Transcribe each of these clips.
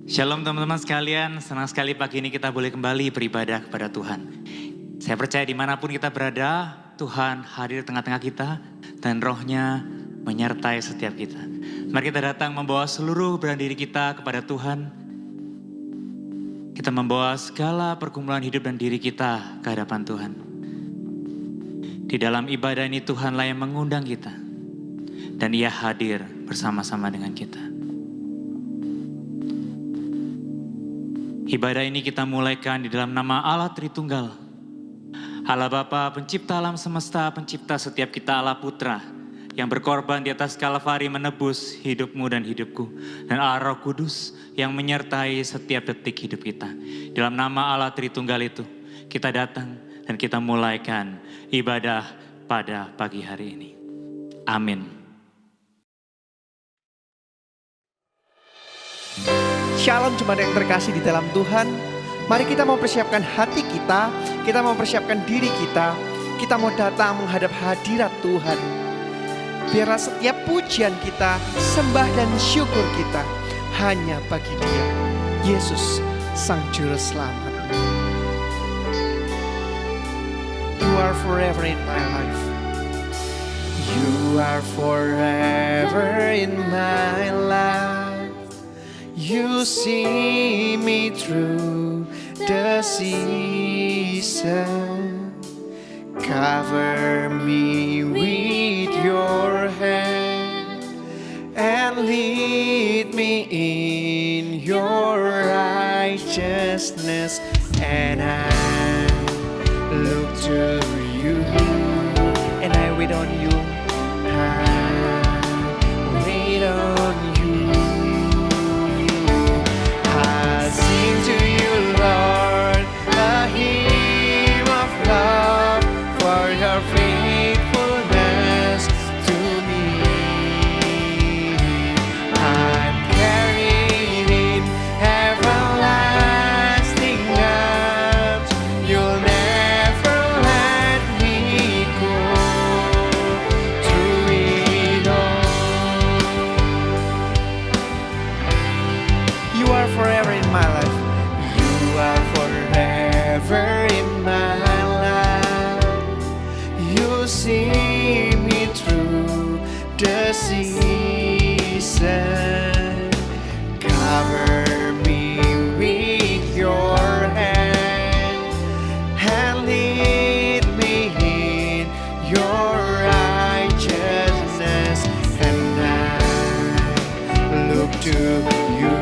Shalom teman-teman sekalian, senang sekali pagi ini kita boleh kembali beribadah kepada Tuhan. Saya percaya dimanapun kita berada, Tuhan hadir di tengah-tengah kita dan rohnya menyertai setiap kita. Mari kita datang membawa seluruh beban diri kita kepada Tuhan. Kita membawa segala pergumulan hidup dan diri kita ke hadapan Tuhan. Di dalam ibadah ini Tuhanlah yang mengundang kita dan Ia hadir bersama-sama dengan kita. Ibadah ini kita mulaikan di dalam nama Allah Tritunggal. Allah Bapa, pencipta alam semesta, pencipta setiap kita, Allah Putra, yang berkorban di atas Kalvari menebus hidupmu dan hidupku. Dan Allah Roh Kudus yang menyertai setiap detik hidup kita. Dalam nama Allah Tritunggal itu, kita datang dan kita mulaikan ibadah pada pagi hari ini. Amin. Shalom jemaat yang terkasih di dalam Tuhan. Mari kita mempersiapkan hati kita mempersiapkan diri kita mau datang menghadap hadirat Tuhan. Biarlah setiap pujian kita, sembah dan syukur kita hanya bagi Dia, Yesus Sang Juru Selamat. You are forever in my life. You are forever in my life. You see me through the season. Cover me with your hand and lead me in your righteousness. And I look to you and I wait on you. I wait on you. Sing to you, Lord, a hymn of love for your faithfulness to me. I'm carried in everlasting arms. You'll never let me go through it all. You are forever in my life. You are forever in my life. You see me through the season. Cover me with your hand and lead me in your righteousness. And I look to you.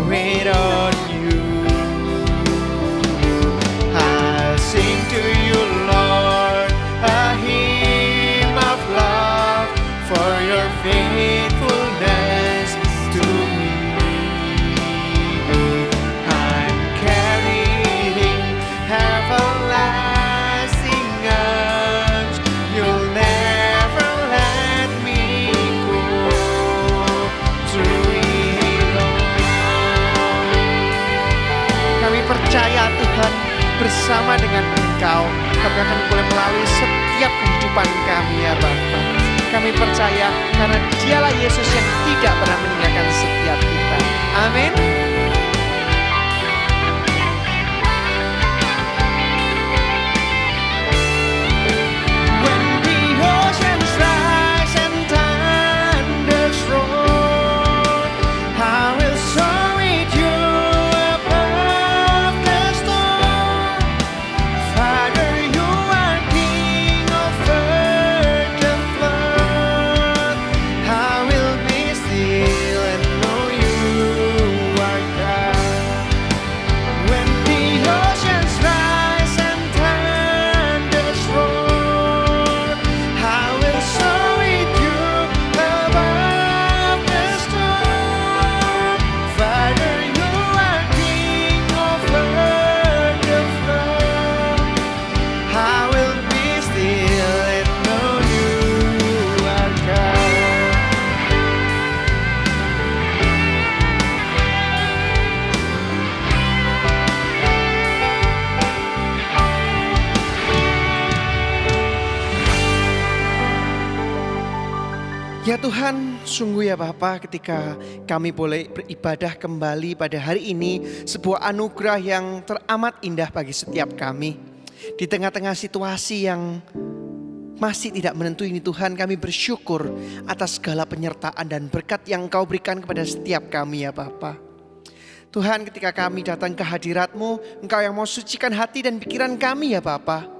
Wait on you. I'll sing to you, Lord, a hymn of love for your faithfulness to me. I'm carried in everlasting arms. You'll never let me go through it all. Kami percaya Tuhan, bersama dengan Engkau kami akan boleh melalui setiap kehidupan kami ya Bapa. Kami percaya karena Dialah Yesus yang tidak pernah meninggalkan setiap kita. Amin. When the oceans rise and thunders roar, I will soar with you above the storm. Father, you are King over the flood. I will be still and know you Ya Tuhan, sungguh ya Bapa, ketika kami boleh beribadah kembali pada hari ini, sebuah anugerah yang teramat indah bagi setiap kami. Di tengah-tengah situasi yang masih tidak menentu ini Tuhan, kami bersyukur atas segala penyertaan dan berkat yang Engkau berikan kepada setiap kami ya Bapa. Tuhan, ketika kami datang ke hadirat-Mu, Engkau yang mau sucikan hati dan pikiran kami ya Bapa.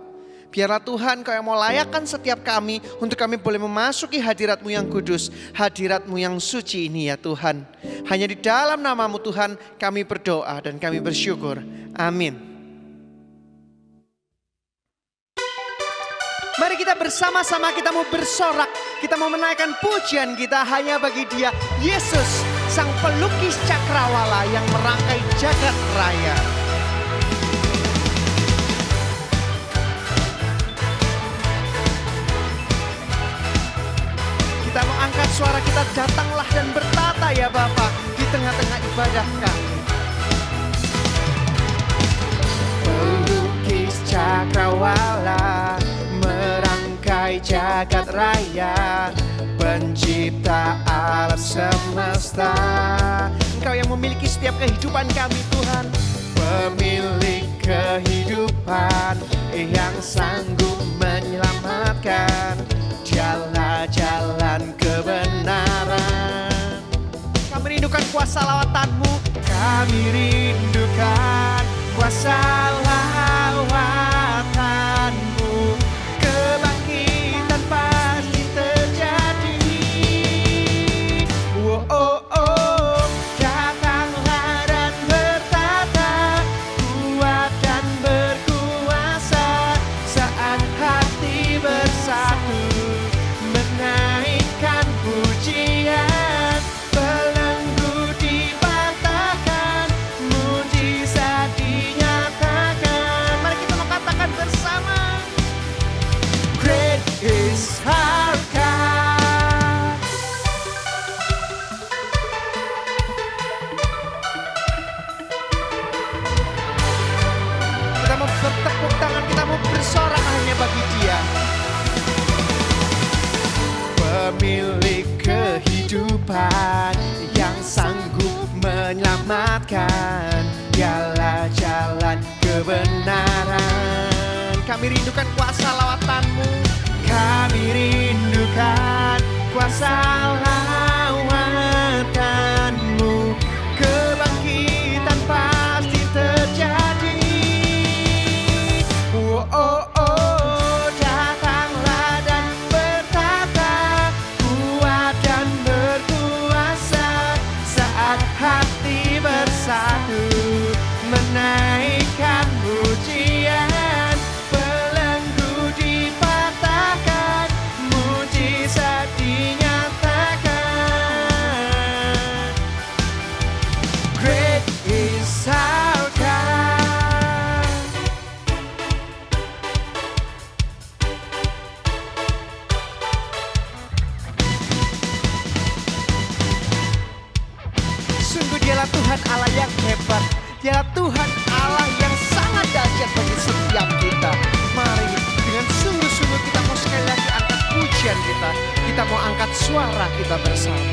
Biarlah Tuhan Kau yang mau layakkan setiap kami untuk kami boleh memasuki hadirat-Mu yang kudus, hadirat-Mu yang suci ini ya Tuhan. Hanya di dalam nama-Mu Tuhan kami berdoa dan kami bersyukur. Amin. Mari kita bersama-sama kita mau bersorak, kita mau menaikkan pujian kita hanya bagi Dia, Yesus, Sang pelukis cakrawala yang merangkai jagat raya. Kita mau angkat suara kita, datanglah dan bertata ya Bapa di tengah-tengah ibadah kami. Pelukis cakrawala merangkai jagat raya, pencipta alam semesta. Engkau yang memiliki setiap kehidupan kami Tuhan, pemilik kehidupan yang sanggup menyelamatkan, jalan-jalan kebenaran. Kami rindukan kuasa lawatan-Mu, kami rindukan kuasa lawatan-Mu. Kebangkitan pasti terjadi. Oh, oh, oh, datanglah dan bertata, kuat dan berkuasa saat hati bersatu. Menaikkan pujian, belenggu dipatahkan, mujizat dinyatakan. Mari kita mau katakan bersama, Great is our God. Kita mau bertepuk tangan, kita mau bersorak hanya bagi Dia, pemilik kehidupan yang sanggup menyelamatkan, dialah jalan kebenaran. Kami rindukan kuasa lawatan-Mu, kami rindukan kuasa lawatan-Mu. Kebangkitan pasti terjadi. Oh, oh, oh, datanglah dan bertata, kuat dan berkuasa saat hati bersatu. Menaikkan pujian, belenggu dipatahkan, mujizat dinyatakan. Great is our God. Sungguh Dialah Tuhan Allah yang hebat, Dialah Tuhan Allah yang sangat dahsyat bagi setiap kita. Mari dengan sungguh-sungguh kita mau sekali lagi angkat pujian kita, kita mau angkat suara kita bersama.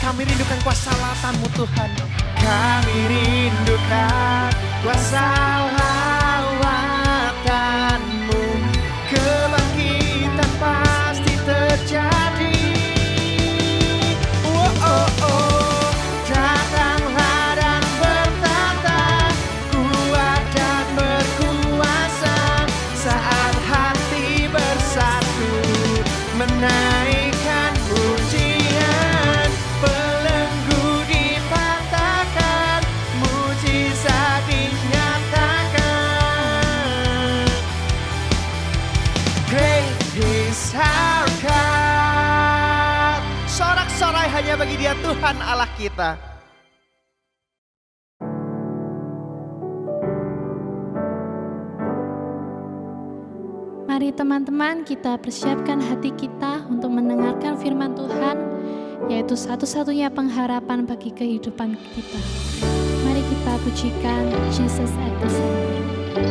Kami rindukan kuasa lawatan-Mu Tuhan, kami rindukan kuasa lawatan-Mu. Kebangkitan pasti terjadi. Oh, oh, oh, datanglah dan bertata, kuat dan berkuasa saat hati bersatu. Menaikkan pujian, belenggu dipatahkan, mujizat dinyatakan. Great is our God. Sorak-sorai hanya bagi Dia, Tuhan Allah kita. Mari teman-teman kita persiapkan hati kita untuk mendengarkan firman Tuhan, yaitu satu-satunya pengharapan bagi kehidupan kita. Mari kita pujikan Jesus at the center.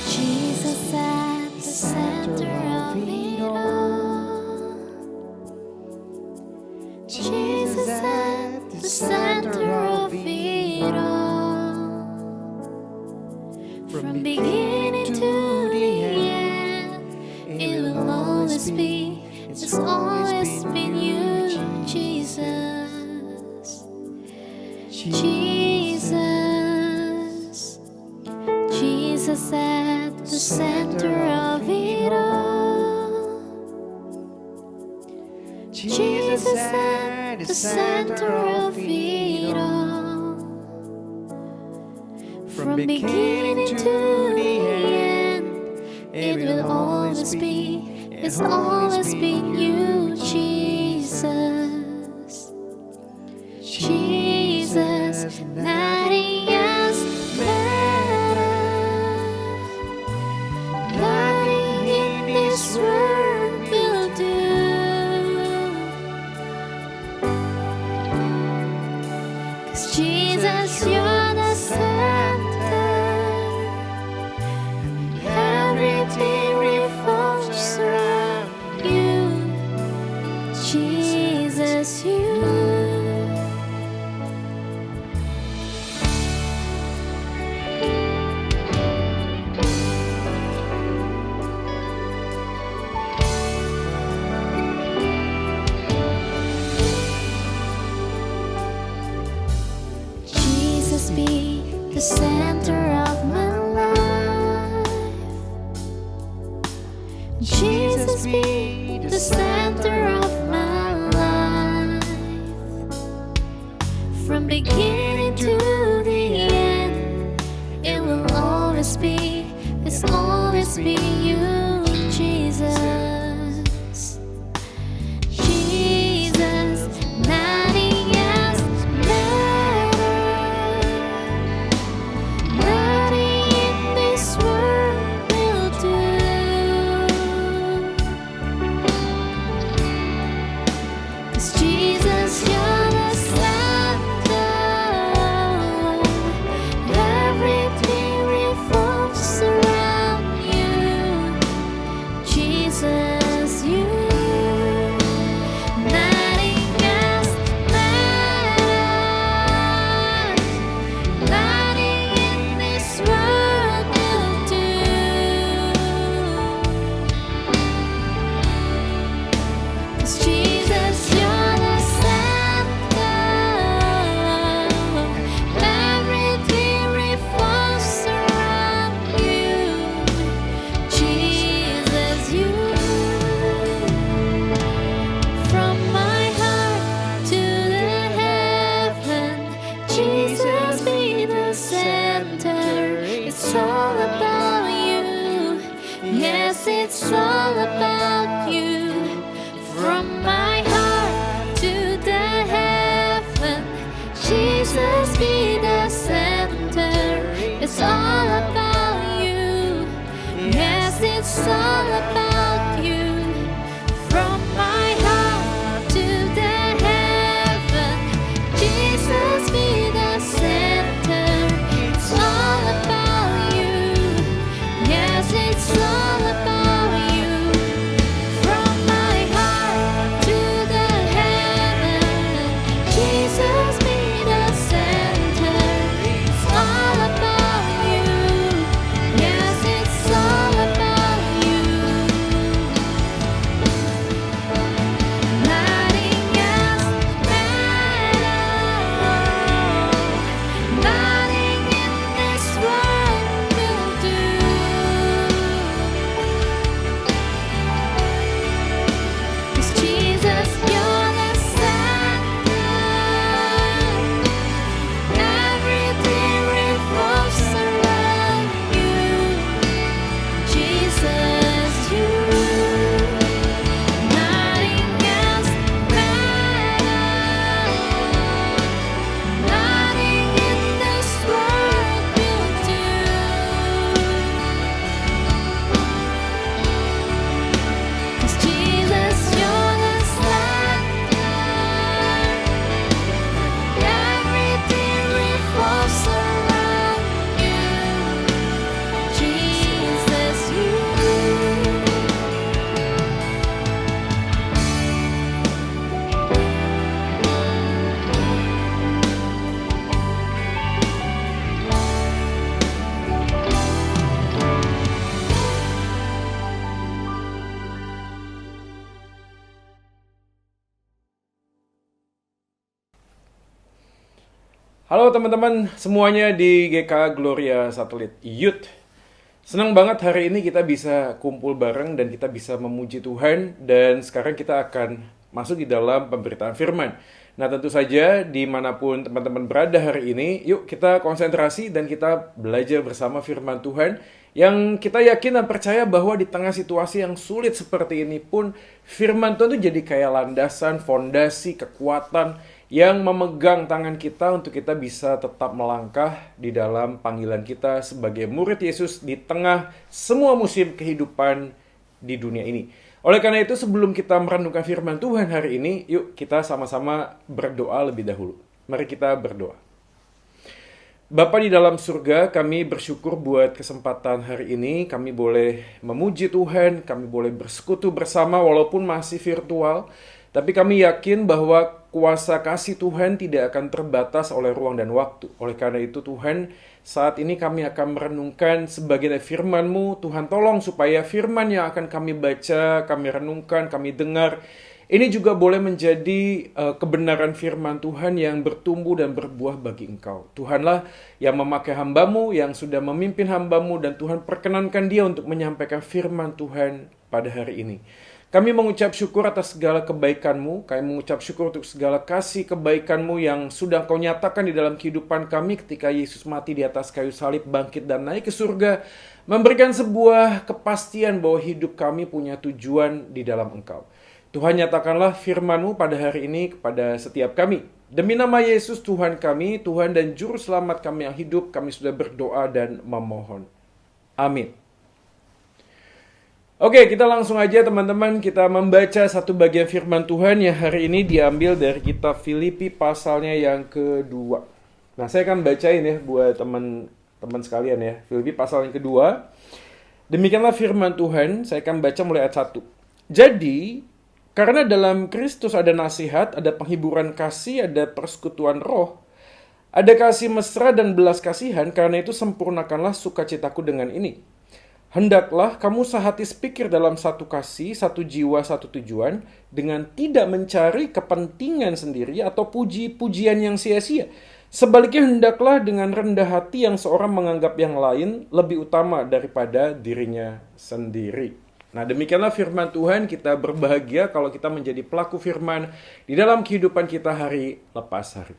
Jesus at the center of it all. Jesus at the center of it all. From beginning to the end, it will always be. It's always been you, Jesus. Jesus. Jesus at the center of it all. Jesus at the center of it all. From beginning to the end, it will always be. It's always been you, Jesus. Jesus, nothing else matters. Nothing in this world will do. 'Cause Jesus, you're the center. Everything revolves around you. Jesus, you. Jesus be the center of my life. Jesus be the center of my life. From beginning to the end, it will always be. It's always be you, Jesus. Jesus, nothing else matters. Nothing in this world will do. 'Cause Jesus, you're the center. Everything revolves around you. Jesus, you. Nothing else matters. Nothing in this world will do. 'Cause Jesus, you're the center. Everything revolves around you. Jesus, you. From my heart to the heaven, Jesus be the center. It's all about you. Yes, it's all about you. From my heart to the heaven, Jesus be the center. It's all about you. Yes, it's all about you. From my heart to the heaven, Jesus be the center. It's all about you. Yes, it's all about you. From my heart to Halo teman-teman semuanya di GK Gloria Satelit Youth. Senang banget hari ini kita bisa kumpul bareng dan kita bisa memuji Tuhan. Dan sekarang kita akan masuk di dalam pemberitaan firman. Nah tentu saja dimanapun teman-teman berada hari ini, yuk kita konsentrasi dan kita belajar bersama firman Tuhan. Yang kita yakin dan percaya bahwa di tengah situasi yang sulit seperti ini pun, firman Tuhan itu jadi kayak landasan, fondasi, kekuatan yang memegang tangan kita untuk kita bisa tetap melangkah di dalam panggilan kita sebagai murid Yesus di tengah semua musim kehidupan di dunia ini. Oleh karena itu sebelum kita merenungkan firman Tuhan hari ini, yuk kita sama-sama berdoa lebih dahulu. Mari kita berdoa. Bapa di dalam surga, kami bersyukur buat kesempatan hari ini. Kami boleh memuji Tuhan, kami boleh bersekutu bersama walaupun masih virtual. Tapi kami yakin bahwa kuasa kasih Tuhan tidak akan terbatas oleh ruang dan waktu. Oleh karena itu Tuhan, saat ini kami akan merenungkan sebagian dari firman-Mu. Tuhan tolong supaya firman yang akan kami baca, kami renungkan, kami dengar, ini juga boleh menjadi kebenaran firman Tuhan yang bertumbuh dan berbuah bagi Engkau. Tuhanlah yang memakai hamba-Mu, yang sudah memimpin hamba-Mu, dan Tuhan perkenankan dia untuk menyampaikan firman Tuhan pada hari ini. Kami mengucap syukur atas segala kebaikan-Mu. Kami mengucap syukur untuk segala kasih kebaikan-Mu yang sudah Kau nyatakan di dalam kehidupan kami ketika Yesus mati di atas kayu salib, bangkit dan naik ke surga. Memberikan sebuah kepastian bahwa hidup kami punya tujuan di dalam Engkau. Tuhan nyatakanlah firman-Mu pada hari ini kepada setiap kami. Demi nama Yesus Tuhan kami, Tuhan dan Juru Selamat kami yang hidup, kami sudah berdoa dan memohon. Amin. Oke, kita langsung aja teman-teman, kita membaca satu bagian firman Tuhan yang hari ini diambil dari kitab Filipi pasalnya yang kedua. Nah, saya akan bacain ya buat teman-teman sekalian ya. Filipi pasal yang kedua. Demikianlah firman Tuhan, saya akan baca mulai ayat 1. Jadi, karena dalam Kristus ada nasihat, ada penghiburan kasih, ada persekutuan roh, ada kasih mesra dan belas kasihan, karena itu sempurnakanlah sukacitaku dengan ini. Hendaklah kamu sehati sepikir dalam satu kasih, satu jiwa, satu tujuan, dengan tidak mencari kepentingan sendiri atau puji-pujian yang sia-sia. Sebaliknya hendaklah dengan rendah hati yang seorang menganggap yang lain lebih utama daripada dirinya sendiri. Nah demikianlah firman Tuhan, kita berbahagia kalau kita menjadi pelaku firman di dalam kehidupan kita hari lepas hari.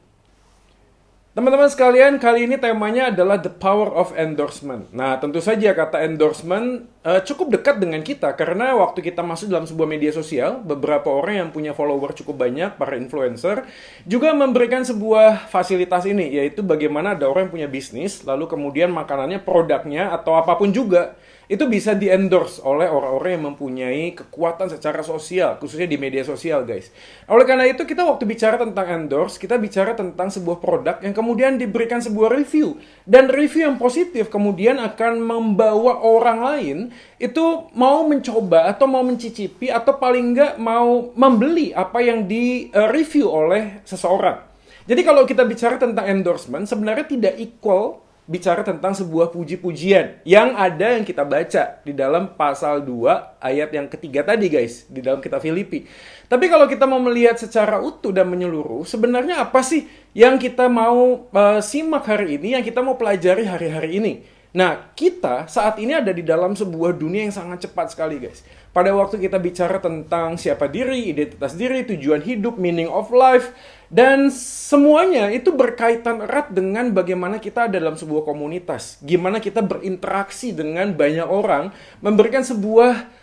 Teman-teman sekalian, kali ini temanya adalah the power of endorsement. Nah, tentu saja kata endorsement cukup dekat dengan kita karena waktu kita masuk dalam sebuah media sosial, beberapa orang yang punya follower cukup banyak, para influencer, juga memberikan sebuah fasilitas ini, yaitu bagaimana ada orang yang punya bisnis, lalu kemudian makanannya, produknya, atau apapun juga, itu bisa di-endorse oleh orang-orang yang mempunyai kekuatan secara sosial, khususnya di media sosial, guys. Oleh karena itu, kita waktu bicara tentang endorse, kita bicara tentang sebuah produk yang kemudian diberikan sebuah review. Dan review yang positif kemudian akan membawa orang lain itu mau mencoba atau mau mencicipi atau paling enggak mau membeli apa yang di-review oleh seseorang. Jadi kalau kita bicara tentang endorsement, sebenarnya tidak equal bicara tentang sebuah puji-pujian yang ada yang kita baca di dalam pasal 2 ayat yang ketiga tadi guys, di dalam kitab Filipi. Tapi kalau kita mau melihat secara utuh dan menyeluruh, sebenarnya apa sih yang kita mau simak hari ini, yang kita mau pelajari hari-hari ini? Nah, kita saat ini ada di dalam sebuah dunia yang sangat cepat sekali guys. Pada waktu kita bicara tentang siapa diri, identitas diri, tujuan hidup, meaning of life, dan semuanya itu berkaitan erat dengan bagaimana kita ada dalam sebuah komunitas. Gimana kita berinteraksi dengan banyak orang, memberikan sebuah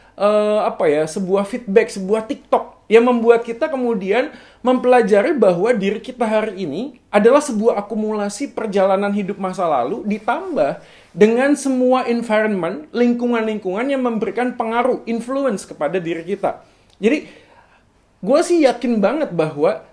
sebuah feedback, sebuah TikTok yang membuat kita kemudian mempelajari bahwa diri kita hari ini adalah sebuah akumulasi perjalanan hidup masa lalu ditambah dengan semua environment, lingkungan-lingkungan yang memberikan pengaruh, influence kepada diri kita. Jadi, gue sih yakin banget bahwa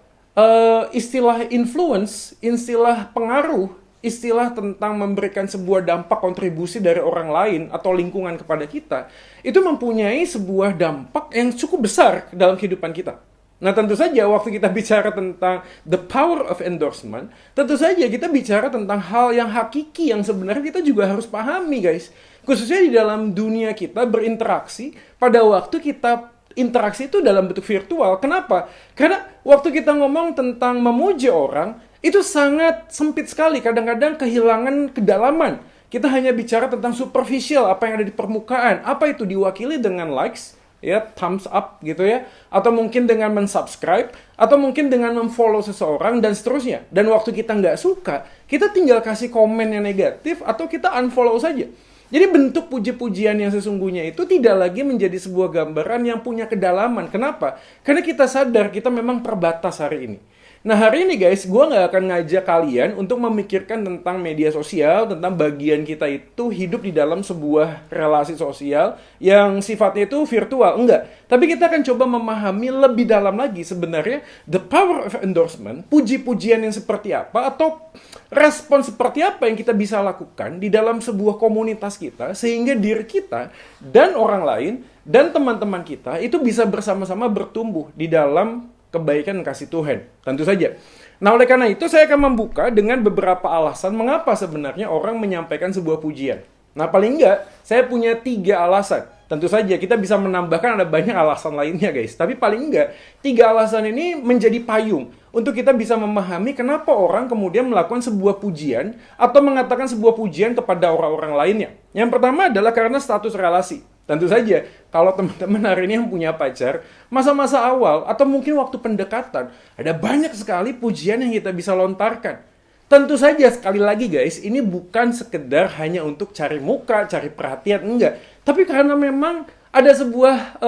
istilah influence, istilah pengaruh, istilah tentang memberikan sebuah dampak kontribusi dari orang lain atau lingkungan kepada kita, itu mempunyai sebuah dampak yang cukup besar dalam kehidupan kita. Nah tentu saja waktu kita bicara tentang the power of endorsement, tentu saja kita bicara tentang hal yang hakiki yang sebenarnya kita juga harus pahami guys. Khususnya di dalam dunia kita berinteraksi, pada waktu kita interaksi itu dalam bentuk virtual. Kenapa? Karena waktu kita ngomong tentang memuji orang, Itu sangat sempit sekali, kadang-kadang kehilangan kedalaman. Kita hanya bicara tentang superficial, apa yang ada di permukaan. Apa itu diwakili dengan likes, ya, thumbs up gitu ya, atau mungkin dengan mensubscribe, atau mungkin dengan memfollow seseorang, dan seterusnya. Dan waktu kita nggak suka, kita tinggal kasih komen yang negatif, atau kita unfollow saja. Jadi bentuk puji-pujian yang sesungguhnya itu tidak lagi menjadi sebuah gambaran yang punya kedalaman. Kenapa? Karena kita sadar kita memang terbatas hari ini. Nah hari ini guys, gue nggak akan ngajak kalian untuk memikirkan tentang media sosial, tentang bagian kita itu hidup di dalam sebuah relasi sosial yang sifatnya itu virtual. Enggak. Tapi kita akan coba memahami lebih dalam lagi sebenarnya the power of endorsement, puji-pujian yang seperti apa, atau respon seperti apa yang kita bisa lakukan di dalam sebuah komunitas kita, sehingga diri kita dan orang lain dan teman-teman kita itu bisa bersama-sama bertumbuh di dalam kebaikan kasih Tuhan, tentu saja. Nah, oleh karena itu saya akan membuka dengan beberapa alasan mengapa sebenarnya orang menyampaikan sebuah pujian. Nah, paling enggak, saya punya 3 alasan. Tentu saja kita bisa menambahkan ada banyak alasan lainnya guys. Tapi paling enggak, 3 alasan ini menjadi payung untuk kita bisa memahami kenapa orang kemudian melakukan sebuah pujian atau mengatakan sebuah pujian kepada orang-orang lainnya. Yang pertama adalah karena status relasi. Tentu saja, kalau teman-teman hari ini yang punya pacar, masa-masa awal atau mungkin waktu pendekatan, ada banyak sekali pujian yang kita bisa lontarkan. Tentu saja, sekali lagi guys, ini bukan sekedar hanya untuk cari muka, cari perhatian, enggak. Tapi karena memang ada sebuah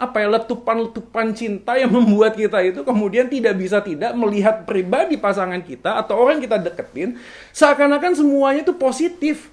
letupan-letupan cinta yang membuat kita itu kemudian tidak bisa tidak melihat pribadi pasangan kita atau orang yang kita deketin, seakan-akan semuanya itu positif.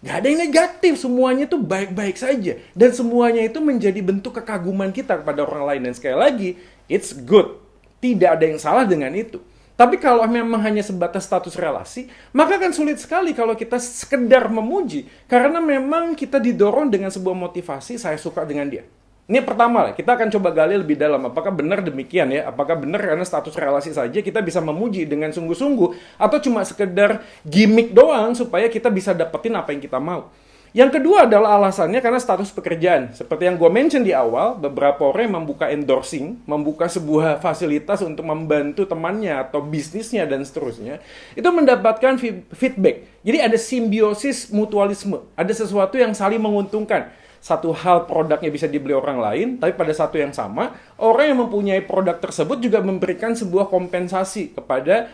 Gak ada yang negatif, semuanya itu baik-baik saja. Dan semuanya itu menjadi bentuk kekaguman kita kepada orang lain. Dan sekali lagi, it's good. Tidak ada yang salah dengan itu. Tapi kalau memang hanya sebatas status relasi, maka akan sulit sekali kalau kita sekedar memuji. Karena memang kita didorong dengan sebuah motivasi, saya suka dengan dia. Ini pertama lah, kita akan coba gali lebih dalam. Apakah benar demikian ya? Apakah benar karena status relasi saja kita bisa memuji dengan sungguh-sungguh? Atau cuma sekedar gimmick doang supaya kita bisa dapetin apa yang kita mau? Yang kedua adalah alasannya karena status pekerjaan. Seperti yang gue mention di awal, beberapa orang yang membuka endorsing, membuka sebuah fasilitas untuk membantu temannya atau bisnisnya dan seterusnya, itu mendapatkan feedback. Jadi ada simbiosis mutualisme. Ada sesuatu yang saling menguntungkan. Satu hal produknya bisa dibeli orang lain, tapi pada satu yang sama, orang yang mempunyai produk tersebut juga memberikan sebuah kompensasi kepada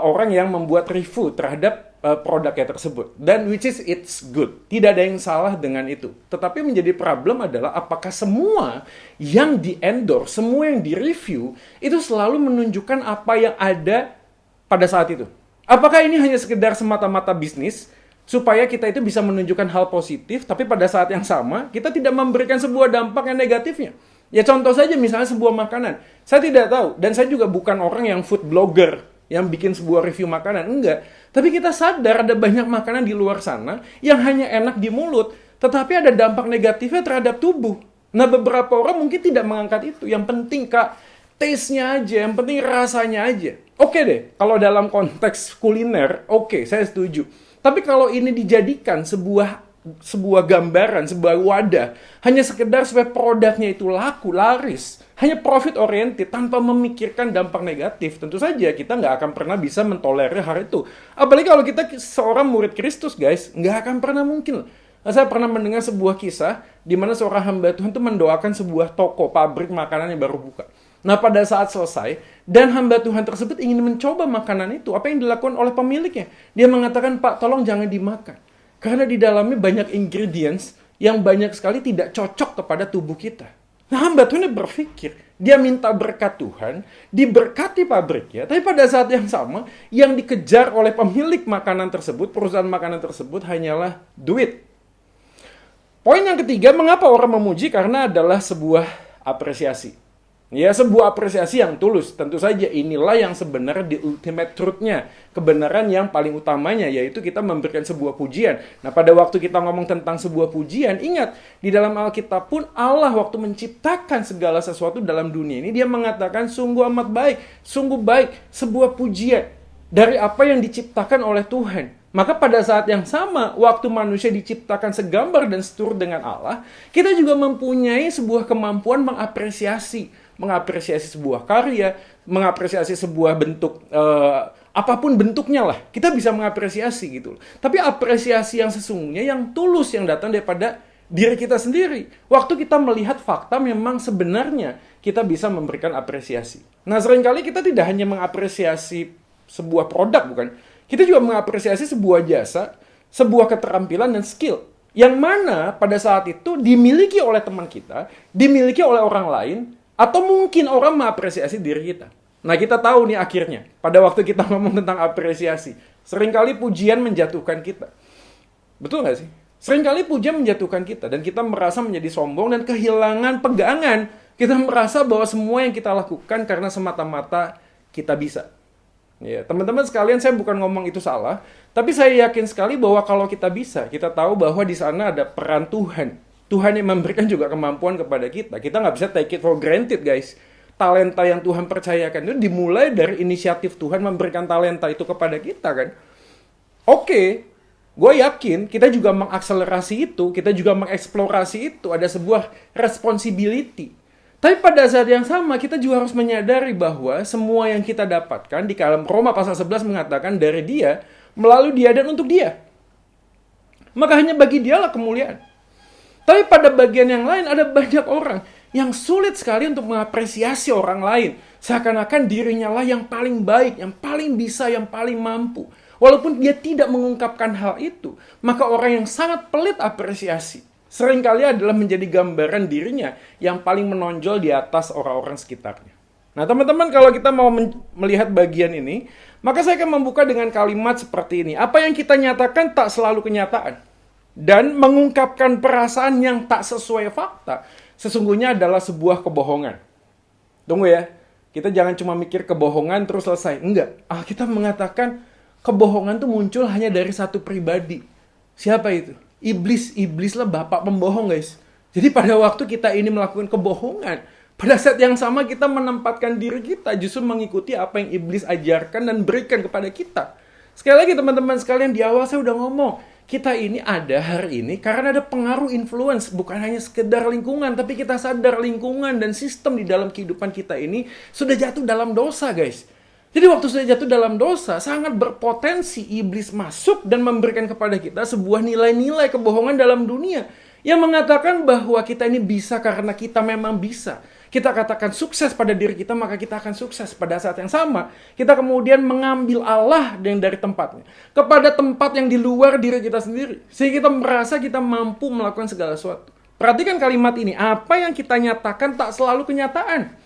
orang yang membuat review terhadap produknya tersebut. Dan which is it's good. Tidak ada yang salah dengan itu. Tetapi menjadi problem adalah apakah semua yang di-endorse, semua yang di-review, itu selalu menunjukkan apa yang ada pada saat itu. Apakah ini hanya sekedar semata-mata bisnis, supaya kita itu bisa menunjukkan hal positif, tapi pada saat yang sama, kita tidak memberikan sebuah dampak yang negatifnya. Ya contoh saja misalnya sebuah makanan. Saya tidak tahu, dan saya juga bukan orang yang food blogger, yang bikin sebuah review makanan, enggak. Tapi kita sadar ada banyak makanan di luar sana, yang hanya enak di mulut, tetapi ada dampak negatifnya terhadap tubuh. Nah beberapa orang mungkin tidak mengangkat itu. Yang penting kak, taste-nya aja, yang penting rasanya aja. Oke deh, kalau dalam konteks kuliner, oke, saya setuju. Tapi kalau ini dijadikan sebuah gambaran, sebuah wadah, hanya sekedar supaya produknya itu laku, laris, hanya profit oriented tanpa memikirkan dampak negatif, tentu saja kita nggak akan pernah bisa mentolerir hal itu. Apalagi kalau kita seorang murid Kristus, guys, nggak akan pernah mungkin. Nah, saya pernah mendengar sebuah kisah di mana seorang hamba Tuhan itu mendoakan sebuah toko, pabrik makanan yang baru buka. Nah, pada saat selesai, dan hamba Tuhan tersebut ingin mencoba makanan itu, apa yang dilakukan oleh pemiliknya? Dia mengatakan, Pak, tolong jangan dimakan. Karena di dalamnya banyak ingredients yang banyak sekali tidak cocok kepada tubuh kita. Nah, hamba Tuhan berpikir, dia minta berkat Tuhan, diberkati pabriknya, tapi pada saat yang sama, yang dikejar oleh pemilik makanan tersebut, perusahaan makanan tersebut hanyalah duit. Poin yang ketiga, mengapa orang memuji? Karena adalah sebuah apresiasi. Ya, sebuah apresiasi yang tulus. Tentu saja inilah yang sebenarnya di ultimate truth-nya. Kebenaran yang paling utamanya, yaitu kita memberikan sebuah pujian. Nah, pada waktu kita ngomong tentang sebuah pujian, ingat, di dalam Alkitab pun Allah waktu menciptakan segala sesuatu dalam dunia ini, dia mengatakan sungguh amat baik, sungguh baik, sebuah pujian dari apa yang diciptakan oleh Tuhan. Maka pada saat yang sama, waktu manusia diciptakan segambar dan seturut dengan Allah, kita juga mempunyai sebuah kemampuan mengapresiasi sebuah karya, mengapresiasi sebuah bentuk apapun bentuknya lah, kita bisa mengapresiasi gitu. Tapi apresiasi yang sesungguhnya, yang tulus, yang datang daripada diri kita sendiri. Waktu kita melihat fakta memang sebenarnya kita bisa memberikan apresiasi. Nah, seringkali kita tidak hanya mengapresiasi sebuah produk, bukan? Kita juga mengapresiasi sebuah jasa, sebuah keterampilan dan skill. Yang mana pada saat itu dimiliki oleh teman kita, dimiliki oleh orang lain, atau mungkin orang mengapresiasi diri kita. Nah, kita tahu nih akhirnya, pada waktu kita ngomong tentang apresiasi, seringkali pujian menjatuhkan kita. Betul nggak sih? Seringkali pujian menjatuhkan kita, dan kita merasa menjadi sombong dan kehilangan pegangan. Kita merasa bahwa semua yang kita lakukan karena semata-mata kita bisa. Ya, teman-teman sekalian, saya bukan ngomong itu salah, tapi saya yakin sekali bahwa kalau kita bisa, kita tahu bahwa di sana ada peran Tuhan. Tuhan yang memberikan juga kemampuan kepada kita. Kita nggak bisa take it for granted, guys. Talenta yang Tuhan percayakan itu dimulai dari inisiatif Tuhan memberikan talenta itu kepada kita, kan? Oke, gue yakin kita juga mengakselerasi itu, kita juga mengeksplorasi itu, ada sebuah responsibility. Tapi pada saat yang sama, kita juga harus menyadari bahwa semua yang kita dapatkan, di dalam Roma pasal 11 mengatakan dari dia, melalui dia dan untuk dia. Maka hanya bagi dialah kemuliaan. Tapi pada bagian yang lain ada banyak orang yang sulit sekali untuk mengapresiasi orang lain. Seakan-akan dirinya lah yang paling baik, yang paling bisa, yang paling mampu. Walaupun dia tidak mengungkapkan hal itu, maka orang yang sangat pelit apresiasi seringkali adalah menjadi gambaran dirinya yang paling menonjol di atas orang-orang sekitarnya. Nah, teman-teman, kalau kita mau melihat bagian ini, maka saya akan membuka dengan kalimat seperti ini. Apa yang kita nyatakan tak selalu kenyataan. Dan mengungkapkan perasaan yang tak sesuai fakta, sesungguhnya adalah sebuah kebohongan. Tunggu ya, kita jangan cuma mikir kebohongan terus selesai. Enggak, Alkitab mengatakan kebohongan itu muncul hanya dari satu pribadi. Siapa itu? Iblis lah bapak pembohong, guys. Jadi pada waktu kita ini melakukan kebohongan, pada saat yang sama kita menempatkan diri kita justru mengikuti apa yang iblis ajarkan dan berikan kepada kita. Sekali lagi teman-teman sekalian, di awal saya udah ngomong, kita ini ada hari ini karena ada pengaruh influence, bukan hanya sekedar lingkungan, tapi kita sadar lingkungan dan sistem di dalam kehidupan kita ini sudah jatuh dalam dosa, guys. Jadi waktu sudah jatuh dalam dosa, sangat berpotensi iblis masuk dan memberikan kepada kita sebuah nilai-nilai kebohongan dalam dunia yang mengatakan bahwa kita ini bisa karena kita memang bisa. Kita katakan sukses pada diri kita, maka kita akan sukses. Pada saat yang sama, kita kemudian mengambil Allah yang dari tempatnya kepada tempat yang di luar diri kita sendiri. Sehingga kita merasa kita mampu melakukan segala sesuatu. Perhatikan kalimat ini, apa yang kita nyatakan tak selalu kenyataan.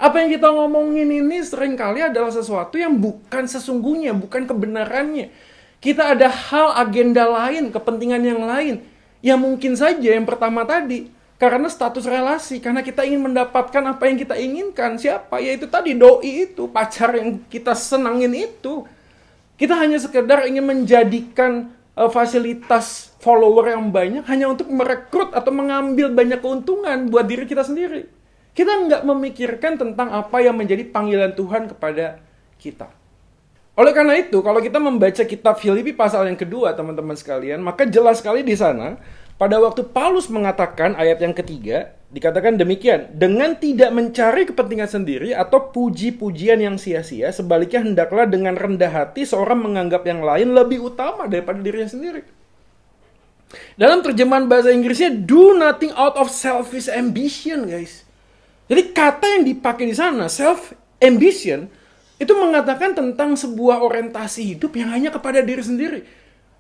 Apa yang kita ngomongin ini seringkali adalah sesuatu yang bukan sesungguhnya, bukan kebenarannya. Kita ada hal, agenda lain, kepentingan yang lain. Ya mungkin saja yang pertama tadi, karena status relasi, karena kita ingin mendapatkan apa yang kita inginkan. Siapa? Yaitu tadi doi itu, pacar yang kita senangin itu. Kita hanya sekedar ingin menjadikan fasilitas follower yang banyak hanya untuk merekrut atau mengambil banyak keuntungan buat diri kita sendiri. Kita nggak memikirkan tentang apa yang menjadi panggilan Tuhan kepada kita. Oleh karena itu, kalau kita membaca kitab Filipi pasal yang kedua, teman-teman sekalian, maka jelas sekali di sana, pada waktu Paulus mengatakan ayat yang ketiga, dikatakan demikian, dengan tidak mencari kepentingan sendiri atau puji-pujian yang sia-sia, sebaliknya hendaklah dengan rendah hati seorang menganggap yang lain lebih utama daripada dirinya sendiri. Dalam terjemahan bahasa Inggrisnya, do nothing out of selfish ambition, guys. Jadi kata yang dipakai di sana, self-ambition, itu mengatakan tentang sebuah orientasi hidup yang hanya kepada diri sendiri.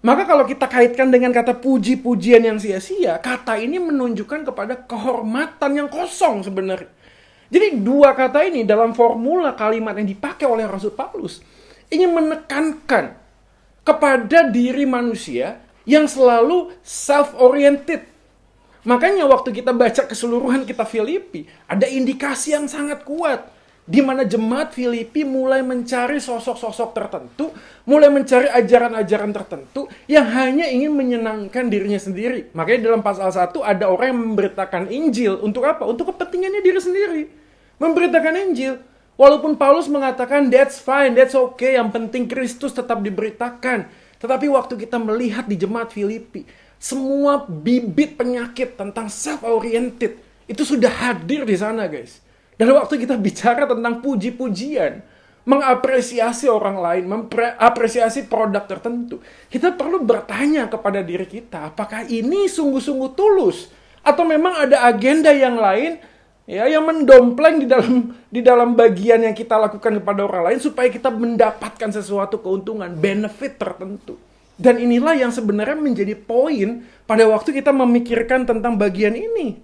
Maka kalau kita kaitkan dengan kata puji-pujian yang sia-sia, kata ini menunjukkan kepada kehormatan yang kosong sebenarnya. Jadi dua kata ini dalam formula kalimat yang dipakai oleh Rasul Paulus, ingin menekankan kepada diri manusia yang selalu self-oriented. Makanya waktu kita baca keseluruhan kitab Filipi, ada indikasi yang sangat kuat. Di mana jemaat Filipi mulai mencari sosok-sosok tertentu, mulai mencari ajaran-ajaran tertentu yang hanya ingin menyenangkan dirinya sendiri. Makanya dalam pasal 1 ada orang yang memberitakan Injil. Untuk apa? Untuk kepentingannya diri sendiri. Memberitakan Injil. Walaupun Paulus mengatakan, that's fine, that's okay, yang penting Kristus tetap diberitakan. Tetapi waktu kita melihat di jemaat Filipi, semua bibit penyakit tentang self-oriented itu sudah hadir di sana, guys. Dan waktu kita bicara tentang puji-pujian, mengapresiasi orang lain, mengapresiasi produk tertentu, kita perlu bertanya kepada diri kita, apakah ini sungguh-sungguh tulus atau memang ada agenda yang lain ya yang mendompleng di dalam bagian yang kita lakukan kepada orang lain supaya kita mendapatkan sesuatu keuntungan, benefit tertentu. Dan inilah yang sebenarnya menjadi poin pada waktu kita memikirkan tentang bagian ini.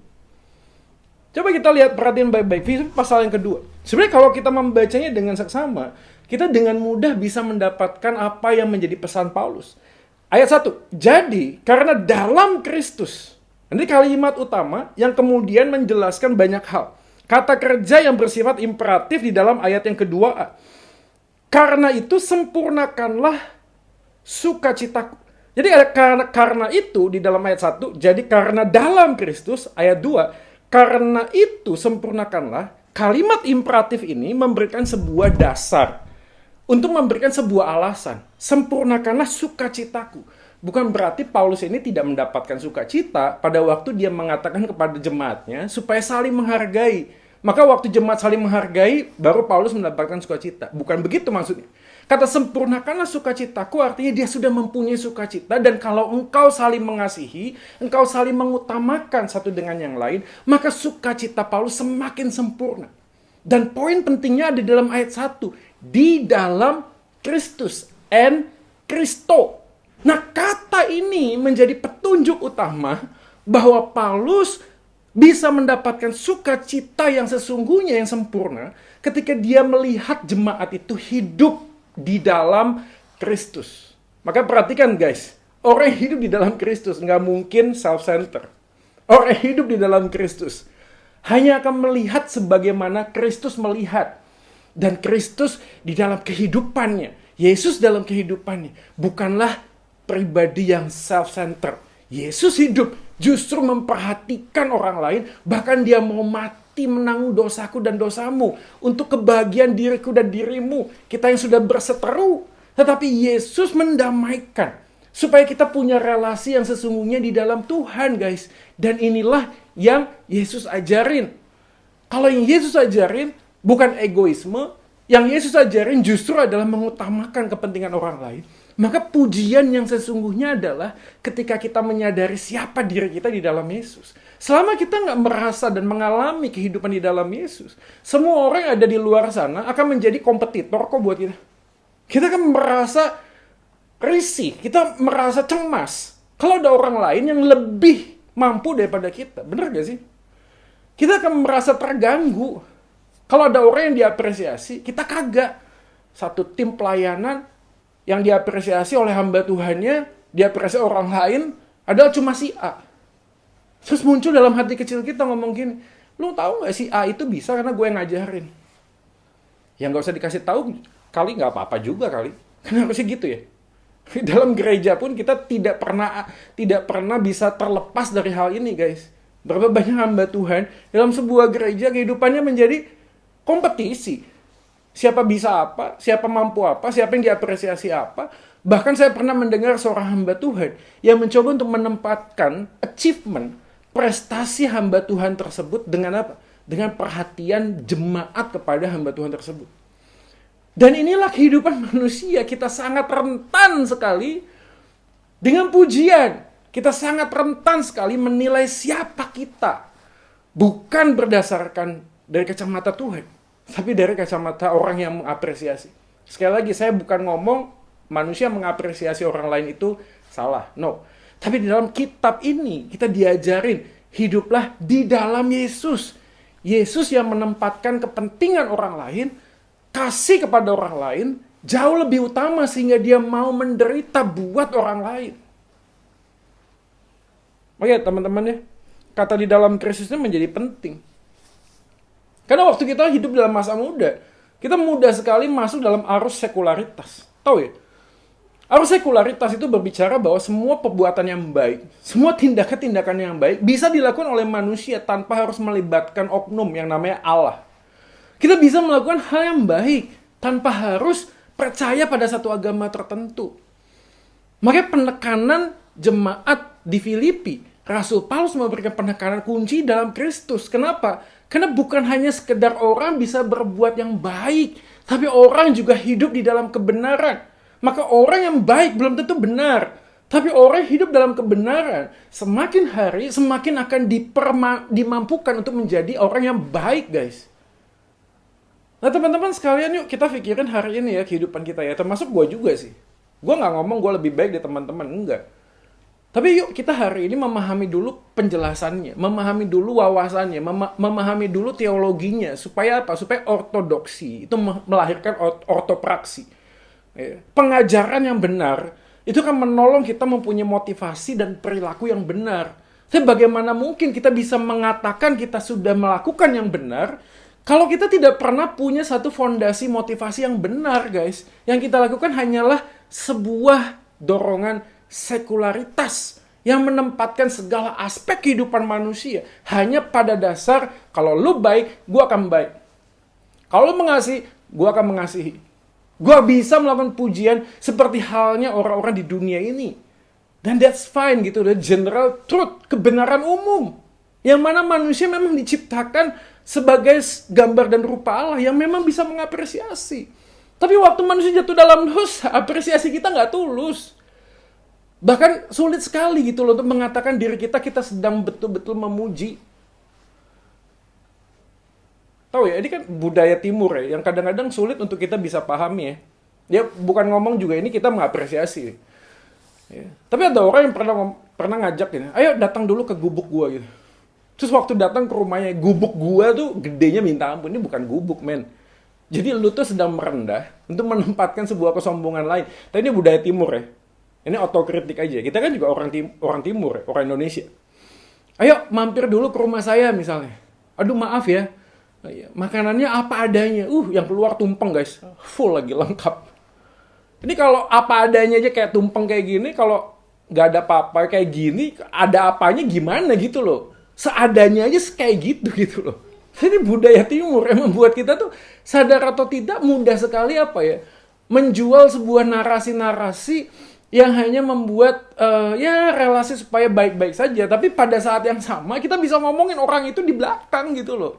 Coba kita lihat, perhatian baik-baik. Filipi pasal yang kedua. Sebenarnya kalau kita membacanya dengan seksama, kita dengan mudah bisa mendapatkan apa yang menjadi pesan Paulus. Ayat 1. Jadi, karena dalam Kristus. Ini kalimat utama yang kemudian menjelaskan banyak hal. Kata kerja yang bersifat imperatif di dalam ayat yang kedua. Karena itu sempurnakanlah sukacitaku. Jadi karena itu di dalam ayat 1. Jadi karena dalam Kristus, ayat 2. Karena itu sempurnakanlah, kalimat imperatif ini memberikan sebuah dasar untuk memberikan sebuah alasan. Sempurnakanlah sukacitaku. Bukan berarti Paulus ini tidak mendapatkan sukacita pada waktu dia mengatakan kepada jemaatnya supaya saling menghargai. Maka waktu jemaat saling menghargai, baru Paulus mendapatkan sukacita. Bukan begitu maksudnya. Kata sempurnakanlah sukacitaku artinya dia sudah mempunyai sukacita, dan kalau engkau saling mengasihi, engkau saling mengutamakan satu dengan yang lain, maka sukacita Paulus semakin sempurna. Dan poin pentingnya ada di dalam ayat 1. Di dalam Kristus. En Kristo. Nah, kata ini menjadi petunjuk utama bahwa Paulus bisa mendapatkan sukacita yang sesungguhnya yang sempurna ketika dia melihat jemaat itu hidup di dalam Kristus. Maka perhatikan guys, orang yang hidup di dalam Kristus nggak mungkin self-centered. Orang yang hidup di dalam Kristus hanya akan melihat sebagaimana Kristus melihat. Dan Kristus di dalam kehidupannya, Yesus dalam kehidupannya, bukanlah pribadi yang self-centered. Yesus hidup justru memperhatikan orang lain, bahkan dia mau mati menanggung dosaku dan dosamu untuk kebahagiaan diriku dan dirimu, kita yang sudah berseteru. Tetapi Yesus mendamaikan supaya kita punya relasi yang sesungguhnya di dalam Tuhan, guys. Dan inilah yang Yesus ajarin. Kalau yang Yesus ajarin bukan egoisme, yang Yesus ajarin justru adalah mengutamakan kepentingan orang lain. Maka pujian yang sesungguhnya adalah ketika kita menyadari siapa diri kita di dalam Yesus. Selama kita nggak merasa dan mengalami kehidupan di dalam Yesus, semua orang yang ada di luar sana akan menjadi kompetitor kok buat kita. Kita akan merasa risih, kita merasa cemas kalau ada orang lain yang lebih mampu daripada kita. Bener gak sih? Kita akan merasa terganggu kalau ada orang yang diapresiasi, kita kagak. Satu tim pelayanan yang diapresiasi oleh hamba Tuhannya, diapresiasi orang lain, adalah cuma si A. Terus muncul dalam hati kecil kita ngomong gini, lu tahu gak si A itu bisa karena gue ngajarin. Yang gak usah dikasih tahu, kali gak apa-apa juga kali. Kenapa sih gitu ya? Dalam gereja pun kita tidak pernah bisa terlepas dari hal ini, guys. Berapa banyak hamba Tuhan dalam sebuah gereja kehidupannya menjadi kompetisi. Siapa bisa apa, siapa mampu apa, siapa yang diapresiasi apa. Bahkan saya pernah mendengar seorang hamba Tuhan yang mencoba untuk menempatkan achievement, prestasi hamba Tuhan tersebut dengan apa? Dengan perhatian jemaat kepada hamba Tuhan tersebut. Dan inilah kehidupan manusia, kita sangat rentan sekali dengan pujian. Kita sangat rentan sekali menilai siapa kita. Bukan berdasarkan dari kacamata Tuhan, tapi dari kacamata orang yang mengapresiasi. Sekali lagi, saya bukan ngomong manusia mengapresiasi orang lain itu salah. No. Tapi di dalam kitab ini, kita diajarin, hiduplah di dalam Yesus. Yesus yang menempatkan kepentingan orang lain, kasih kepada orang lain, jauh lebih utama sehingga dia mau menderita buat orang lain. Oke teman-teman ya, kata di dalam Kristus ini menjadi penting. Karena waktu kita hidup dalam masa muda, kita mudah sekali masuk dalam arus sekularitas. Tahu ya? Arus sekularitas itu berbicara bahwa semua perbuatan yang baik, semua tindakan-tindakan yang baik bisa dilakukan oleh manusia tanpa harus melibatkan oknum yang namanya Allah. Kita bisa melakukan hal yang baik tanpa harus percaya pada satu agama tertentu. Makanya penekanan jemaat di Filipi, Rasul Paulus memberikan penekanan kunci dalam Kristus. Kenapa? Karena bukan hanya sekedar orang bisa berbuat yang baik, tapi orang juga hidup di dalam kebenaran. Maka orang yang baik belum tentu benar, tapi orang yang hidup dalam kebenaran semakin hari semakin akan dimampukan untuk menjadi orang yang baik, guys. Nah teman-teman sekalian, yuk kita pikirin hari ini ya kehidupan kita ya, termasuk gue juga sih. Gue nggak ngomong gue lebih baik dari teman-teman, enggak. Tapi yuk kita hari ini memahami dulu penjelasannya, memahami dulu wawasannya, memahami dulu teologinya. Supaya apa? Supaya ortodoksi, itu melahirkan ortopraksi. Pengajaran yang benar, itu kan menolong kita mempunyai motivasi dan perilaku yang benar. Tapi bagaimana mungkin kita bisa mengatakan kita sudah melakukan yang benar, kalau kita tidak pernah punya satu fondasi motivasi yang benar, guys. Yang kita lakukan hanyalah sebuah dorongan sekularitas yang menempatkan segala aspek kehidupan manusia hanya pada dasar kalau lu baik, gua akan baik. Kalau lu mengasihi, gua akan mengasihi. Gua bisa melakukan pujian seperti halnya orang-orang di dunia ini. Dan that's fine gitu, the general truth, kebenaran umum. Yang mana manusia memang diciptakan sebagai gambar dan rupa Allah yang memang bisa mengapresiasi. Tapi waktu manusia jatuh dalam dosa, apresiasi kita nggak tulus. Bahkan sulit sekali gitu loh untuk mengatakan diri kita sedang betul-betul memuji. Tahu ya, ini kan budaya timur ya, yang kadang-kadang sulit untuk kita bisa pahami ya. Ya bukan ngomong juga, ini kita mengapresiasi. Ya. Tapi ada orang yang pernah ngajak ini, ayo datang dulu ke gubuk gua gitu. Terus waktu datang ke rumahnya, gubuk gua tuh gedenya minta ampun, ini bukan gubuk men. Jadi lu tuh sedang merendah untuk menempatkan sebuah kesombongan lain. Tapi ini budaya timur ya. Ini otokritik aja. Kita kan juga orang timur ya, orang Indonesia. Ayo mampir dulu ke rumah saya misalnya. Aduh maaf ya. Makanannya apa adanya. Yang keluar tumpeng guys. Full lagi lengkap. Ini kalau apa adanya aja kayak tumpeng kayak gini, kalau nggak ada apa-apa kayak gini, ada apanya gimana gitu loh. Seadanya aja kayak gitu loh. Ini budaya timur yang membuat kita tuh sadar atau tidak mudah sekali apa ya, menjual sebuah narasi-narasi yang hanya membuat relasi supaya baik-baik saja. Tapi pada saat yang sama kita bisa ngomongin orang itu di belakang gitu loh.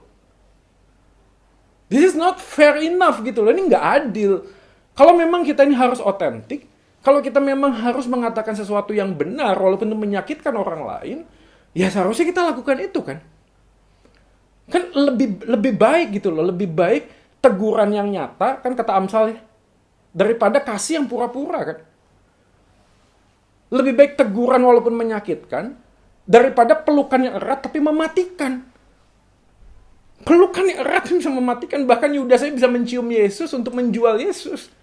This is not fair enough gitu loh. Ini nggak adil. Kalau memang kita ini harus otentik, kalau kita memang harus mengatakan sesuatu yang benar walaupun itu menyakitkan orang lain, ya seharusnya kita lakukan itu kan. Kan lebih baik gitu loh, lebih baik teguran yang nyata, kan kata Amsal ya, daripada kasih yang pura-pura kan. Lebih baik teguran walaupun menyakitkan, daripada pelukan yang erat tapi mematikan. Pelukan yang erat bisa mematikan, bahkan Yudas saya bisa mencium Yesus untuk menjual Yesus.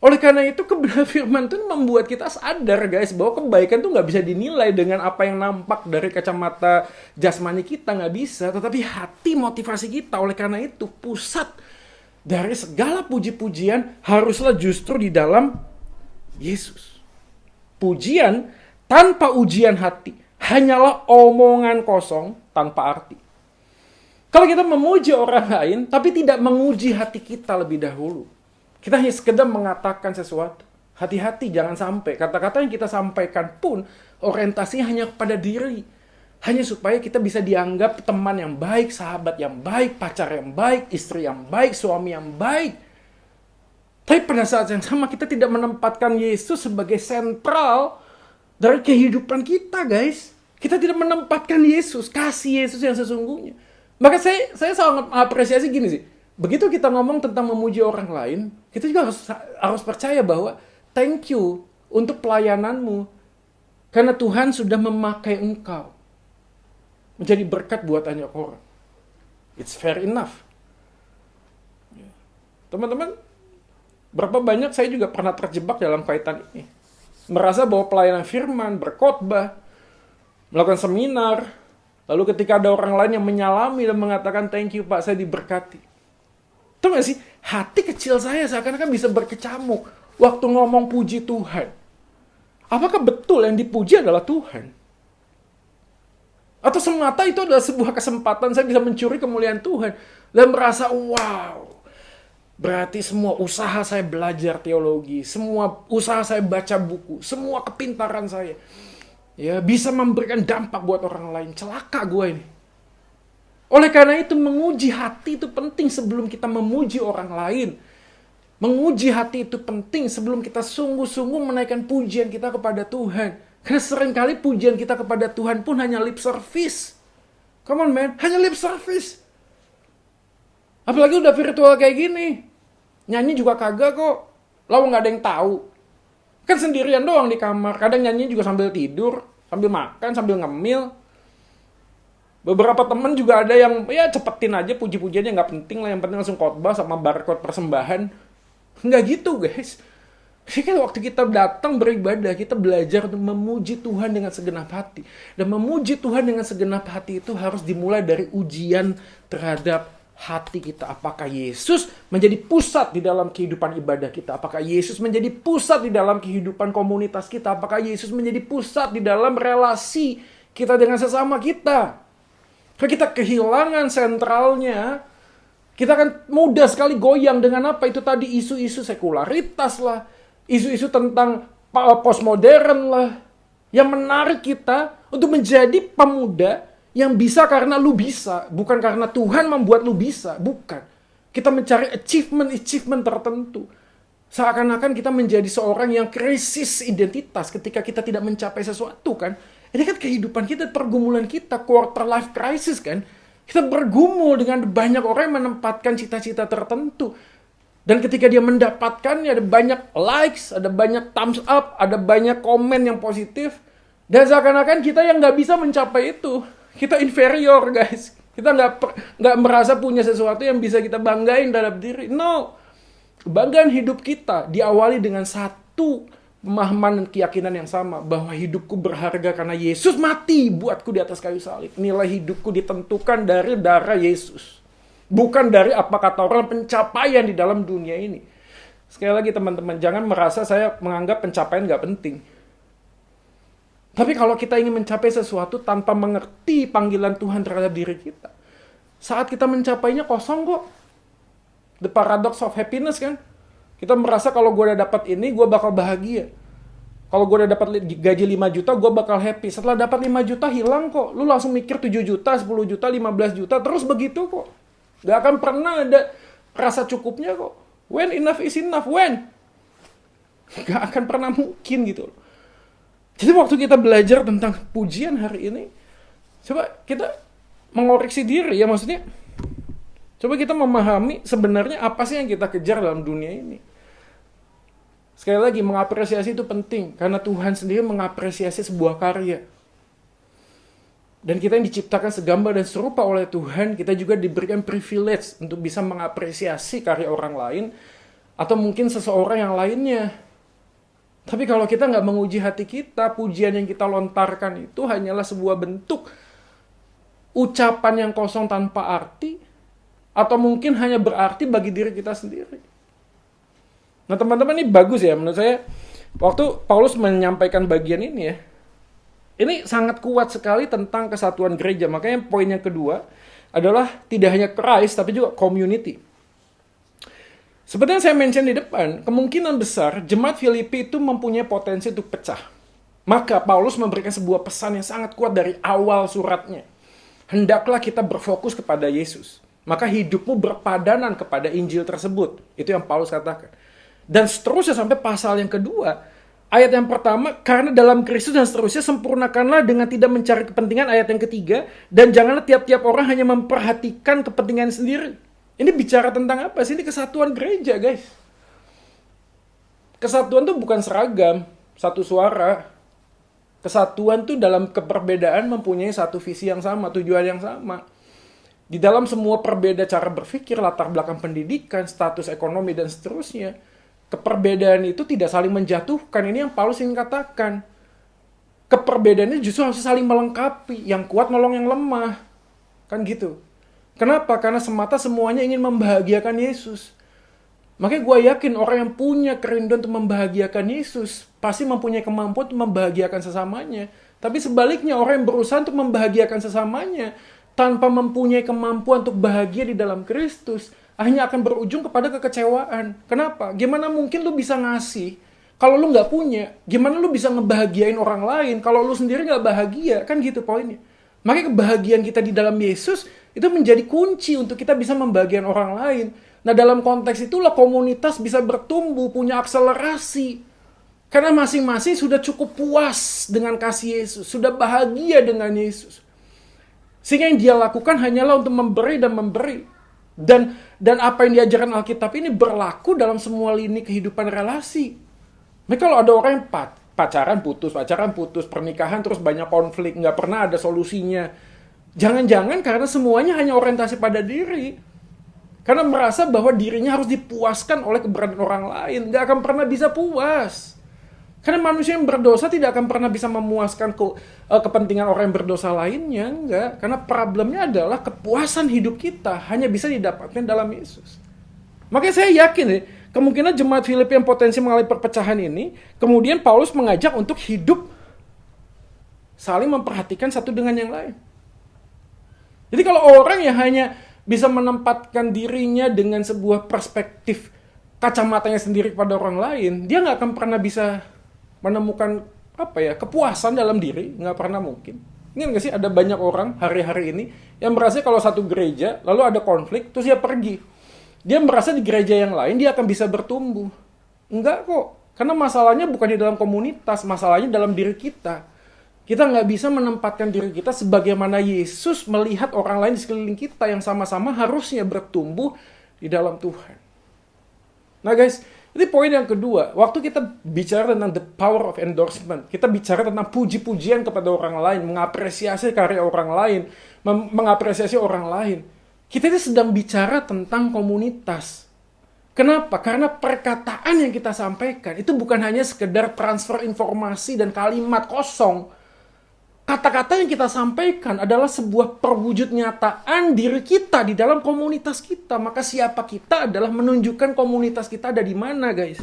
Oleh karena itu kebenaran firman itu membuat kita sadar guys, bahwa kebaikan itu nggak bisa dinilai dengan apa yang nampak dari kacamata jasmani kita, nggak bisa. Tetapi hati motivasi kita, oleh karena itu pusat dari segala puji-pujian haruslah justru di dalam Yesus. Pujian tanpa ujian hati hanyalah omongan kosong tanpa arti. Kalau kita memuji orang lain tapi tidak menguji hati kita lebih dahulu, kita hanya sekedar mengatakan sesuatu. Hati-hati jangan sampai kata-kata yang kita sampaikan pun orientasinya hanya kepada diri. Hanya supaya kita bisa dianggap teman yang baik, sahabat yang baik, pacar yang baik, istri yang baik, suami yang baik. Tapi pada saat yang sama kita tidak menempatkan Yesus sebagai sentral dari kehidupan kita guys. Kita tidak menempatkan Yesus, kasih Yesus yang sesungguhnya. Maka saya sangat apresiasi gini sih. Begitu kita ngomong tentang memuji orang lain, kita juga harus percaya bahwa thank you untuk pelayananmu. Karena Tuhan sudah memakai engkau menjadi berkat buat banyak orang. It's fair enough. Teman-teman, berapa banyak saya juga pernah terjebak dalam kaitan ini. Merasa bahwa pelayanan firman, berkhotbah, melakukan seminar, lalu ketika ada orang lain yang menyalami dan mengatakan thank you Pak, saya diberkati. Tahu gak sih, hati kecil saya seakan-akan bisa berkecamuk waktu ngomong puji Tuhan. Apakah betul yang dipuji adalah Tuhan? Atau semata itu adalah sebuah kesempatan saya bisa mencuri kemuliaan Tuhan dan merasa wow, berarti semua usaha saya belajar teologi, semua usaha saya baca buku, semua kepintaran saya ya bisa memberikan dampak buat orang lain. Celaka gue ini. Oleh karena itu menguji hati itu penting sebelum kita memuji orang lain. Menguji hati itu penting sebelum kita sungguh-sungguh menaikkan pujian kita kepada Tuhan. Karena seringkali pujian kita kepada Tuhan pun hanya lip service. Come on man, hanya lip service. Apalagi udah virtual kayak gini. Nyanyi juga kagak kok. Lalu gak ada yang tahu. Kan sendirian doang di kamar. Kadang nyanyi juga sambil tidur, sambil makan, sambil ngemil. Beberapa temen juga ada yang ya cepetin aja puji-pujiannya, nggak penting lah, yang penting langsung khotbah sama barcode persembahan. Nggak gitu guys. Jadi kan waktu kita datang beribadah, kita belajar untuk memuji Tuhan dengan segenap hati. Dan memuji Tuhan dengan segenap hati itu harus dimulai dari ujian terhadap hati kita. Apakah Yesus menjadi pusat di dalam kehidupan ibadah kita? Apakah Yesus menjadi pusat di dalam kehidupan komunitas kita? Apakah Yesus menjadi pusat di dalam relasi kita dengan sesama kita? Kalau kita kehilangan sentralnya, kita akan mudah sekali goyang dengan apa? Itu tadi isu-isu sekularitas lah, isu-isu tentang postmodern lah, yang menarik kita untuk menjadi pemuda yang bisa karena lu bisa, bukan karena Tuhan membuat lu bisa, bukan. Kita mencari achievement tertentu. Seakan-akan kita menjadi seorang yang krisis identitas ketika kita tidak mencapai sesuatu kan. Ini kan kehidupan kita, pergumulan kita, quarter life crisis kan. Kita bergumul dengan banyak orang yang menempatkan cita-cita tertentu. Dan ketika dia mendapatkannya, ada banyak likes, ada banyak thumbs up, ada banyak komen yang positif. Dan seakan-akan kita yang nggak bisa mencapai itu. Kita inferior guys. Kita nggak merasa punya sesuatu yang bisa kita banggain dalam diri. No. Kebanggaan hidup kita diawali dengan satu pemahaman dan keyakinan yang sama, bahwa hidupku berharga karena Yesus mati buatku di atas kayu salib. Nilai hidupku ditentukan dari darah Yesus, bukan dari apa kata orang pencapaian di dalam dunia ini. Sekali lagi teman-teman, jangan merasa saya menganggap pencapaian gak penting. Tapi kalau kita ingin mencapai sesuatu tanpa mengerti panggilan Tuhan terhadap diri kita, saat kita mencapainya kosong kok. The paradox of happiness kan. Kita merasa kalau gue udah dapat ini, gue bakal bahagia. Kalau gue udah dapat gaji 5 juta, gue bakal happy. Setelah dapat 5 juta, hilang kok. Lu langsung mikir 7 juta, 10 juta, 15 juta. Terus begitu kok. Gak akan pernah ada rasa cukupnya kok. When enough is enough, when? Gak akan pernah mungkin gitu loh. Jadi waktu kita belajar tentang pujian hari ini, coba kita mengoreksi diri ya, maksudnya. Coba kita memahami sebenarnya apa sih yang kita kejar dalam dunia ini. Sekali lagi, mengapresiasi itu penting. Karena Tuhan sendiri mengapresiasi sebuah karya. Dan kita yang diciptakan segambar dan serupa oleh Tuhan, kita juga diberikan privilege untuk bisa mengapresiasi karya orang lain. Atau mungkin seseorang yang lainnya. Tapi kalau kita nggak menguji hati kita, pujian yang kita lontarkan itu hanyalah sebuah bentuk ucapan yang kosong tanpa arti. Atau mungkin hanya berarti bagi diri kita sendiri. Nah teman-teman, ini bagus ya menurut saya. Waktu Paulus menyampaikan bagian ini ya, ini sangat kuat sekali tentang kesatuan gereja. Makanya poin yang kedua adalah tidak hanya Christ tapi juga community. Seperti yang saya mention di depan, kemungkinan besar jemaat Filipi itu mempunyai potensi untuk pecah. Maka Paulus memberikan sebuah pesan yang sangat kuat dari awal suratnya. Hendaklah kita berfokus kepada Yesus. Maka hidupmu berpadanan kepada Injil tersebut. Itu yang Paulus katakan. Dan seterusnya sampai pasal yang kedua. Ayat yang pertama, karena dalam Kristus dan seterusnya, sempurnakanlah dengan tidak mencari kepentingan. Ayat yang ketiga, dan janganlah tiap-tiap orang hanya memperhatikan kepentingan sendiri. Ini bicara tentang apa sih? Ini kesatuan gereja guys. Kesatuan itu bukan seragam, satu suara. Kesatuan itu dalam keperbedaan mempunyai satu visi yang sama, tujuan yang sama. Di dalam semua perbedaan cara berpikir, latar belakang pendidikan, status ekonomi, dan seterusnya, keperbedaan itu tidak saling menjatuhkan. Ini yang Paulus ingin katakan. Keperbedaan ini justru harus saling melengkapi. Yang kuat nolong yang lemah. Kan gitu. Kenapa? Karena semata semuanya ingin membahagiakan Yesus. Makanya gue yakin orang yang punya kerinduan untuk membahagiakan Yesus pasti mempunyai kemampuan untuk membahagiakan sesamanya. Tapi sebaliknya, orang yang berusaha untuk membahagiakan sesamanya tanpa mempunyai kemampuan untuk bahagia di dalam Kristus, hanya akan berujung kepada kekecewaan. Kenapa? Gimana mungkin lu bisa ngasih kalau lu nggak punya? Gimana lu bisa ngebahagiain orang lain kalau lu sendiri nggak bahagia? Kan gitu poinnya. Makanya kebahagiaan kita di dalam Yesus itu menjadi kunci untuk kita bisa membagian orang lain. Nah, dalam konteks itulah komunitas bisa bertumbuh, punya akselerasi. Karena masing-masing sudah cukup puas dengan kasih Yesus, sudah bahagia dengan Yesus. Sehingga yang dia lakukan hanyalah untuk memberi dan memberi. Dan apa yang diajarkan Alkitab ini berlaku dalam semua lini kehidupan relasi. Nah, kalau ada orang yang pacaran putus, pernikahan terus banyak konflik, nggak pernah ada solusinya. Jangan-jangan karena semuanya hanya orientasi pada diri. Karena merasa bahwa dirinya harus dipuaskan oleh keberadaan orang lain. Nggak akan pernah bisa puas. Karena manusia yang berdosa tidak akan pernah bisa memuaskan kepentingan orang yang berdosa lainnya. Enggak. Karena problemnya adalah kepuasan hidup kita hanya bisa didapatkan dalam Yesus. Makanya saya yakin kemungkinan jemaat Filipi yang potensi mengalami perpecahan ini, kemudian Paulus mengajak untuk hidup saling memperhatikan satu dengan yang lain. Jadi kalau orang yang hanya bisa menempatkan dirinya dengan sebuah perspektif kacamatanya sendiri kepada orang lain, dia nggak akan pernah bisa menemukan kepuasan dalam diri, nggak pernah mungkin. Ingat nggak sih ada banyak orang hari-hari ini yang merasa kalau satu gereja lalu ada konflik terus dia pergi, dia merasa di gereja yang lain dia akan bisa bertumbuh. Enggak kok, karena masalahnya bukan di dalam komunitas, masalahnya dalam diri kita. Kita nggak bisa menempatkan diri kita sebagaimana Yesus melihat orang lain di sekeliling kita yang sama-sama harusnya bertumbuh di dalam Tuhan. Nah guys, ini poin yang kedua. Waktu kita bicara tentang the power of endorsement, kita bicara tentang puji-pujian kepada orang lain, mengapresiasi karya orang lain, mengapresiasi orang lain. Kita ini sedang bicara tentang komunitas. Kenapa? Karena perkataan yang kita sampaikan itu bukan hanya sekedar transfer informasi dan kalimat kosong. Kata-kata yang kita sampaikan adalah sebuah perwujud nyataan diri kita di dalam komunitas kita. Maka siapa kita adalah menunjukkan komunitas kita ada di mana, guys.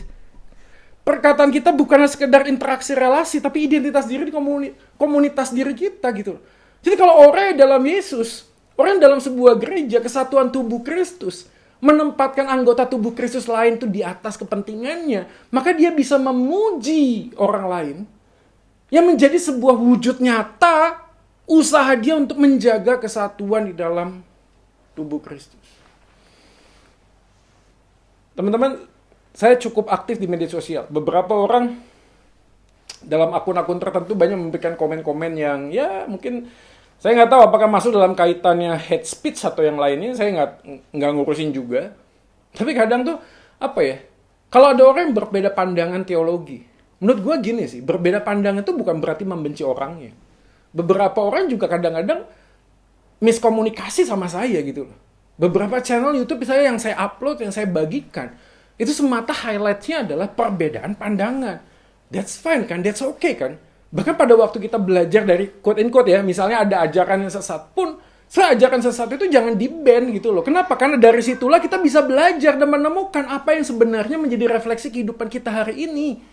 Perkataan kita bukanlah sekedar interaksi relasi, tapi identitas diri di komunitas diri kita gitu. Jadi kalau orang yang dalam Yesus, orang yang dalam sebuah gereja, kesatuan tubuh Kristus, menempatkan anggota tubuh Kristus lain itu di atas kepentingannya, maka dia bisa memuji orang lain yang menjadi sebuah wujud nyata usaha dia untuk menjaga kesatuan di dalam tubuh Kristus. Teman-teman, saya cukup aktif di media sosial. Beberapa orang dalam akun-akun tertentu banyak memberikan komen-komen yang ya mungkin saya nggak tahu apakah masuk dalam kaitannya hate speech atau yang lainnya. Saya nggak ngurusin juga. Tapi kadang tuh kalau ada orang yang berbeda pandangan teologi, menurut gue gini sih, berbeda pandangan itu bukan berarti membenci orangnya. Beberapa orang juga kadang-kadang miskomunikasi sama saya gitu loh. Beberapa channel YouTube saya yang saya upload, yang saya bagikan, itu semata highlightnya adalah perbedaan pandangan. That's fine kan, that's okay kan. Bahkan pada waktu kita belajar dari quote-in-quote ya, misalnya ada ajaran yang sesat pun, ajaran sesat itu jangan di-ban gitu loh. Kenapa? Karena dari situlah kita bisa belajar dan menemukan apa yang sebenarnya menjadi refleksi kehidupan kita hari ini.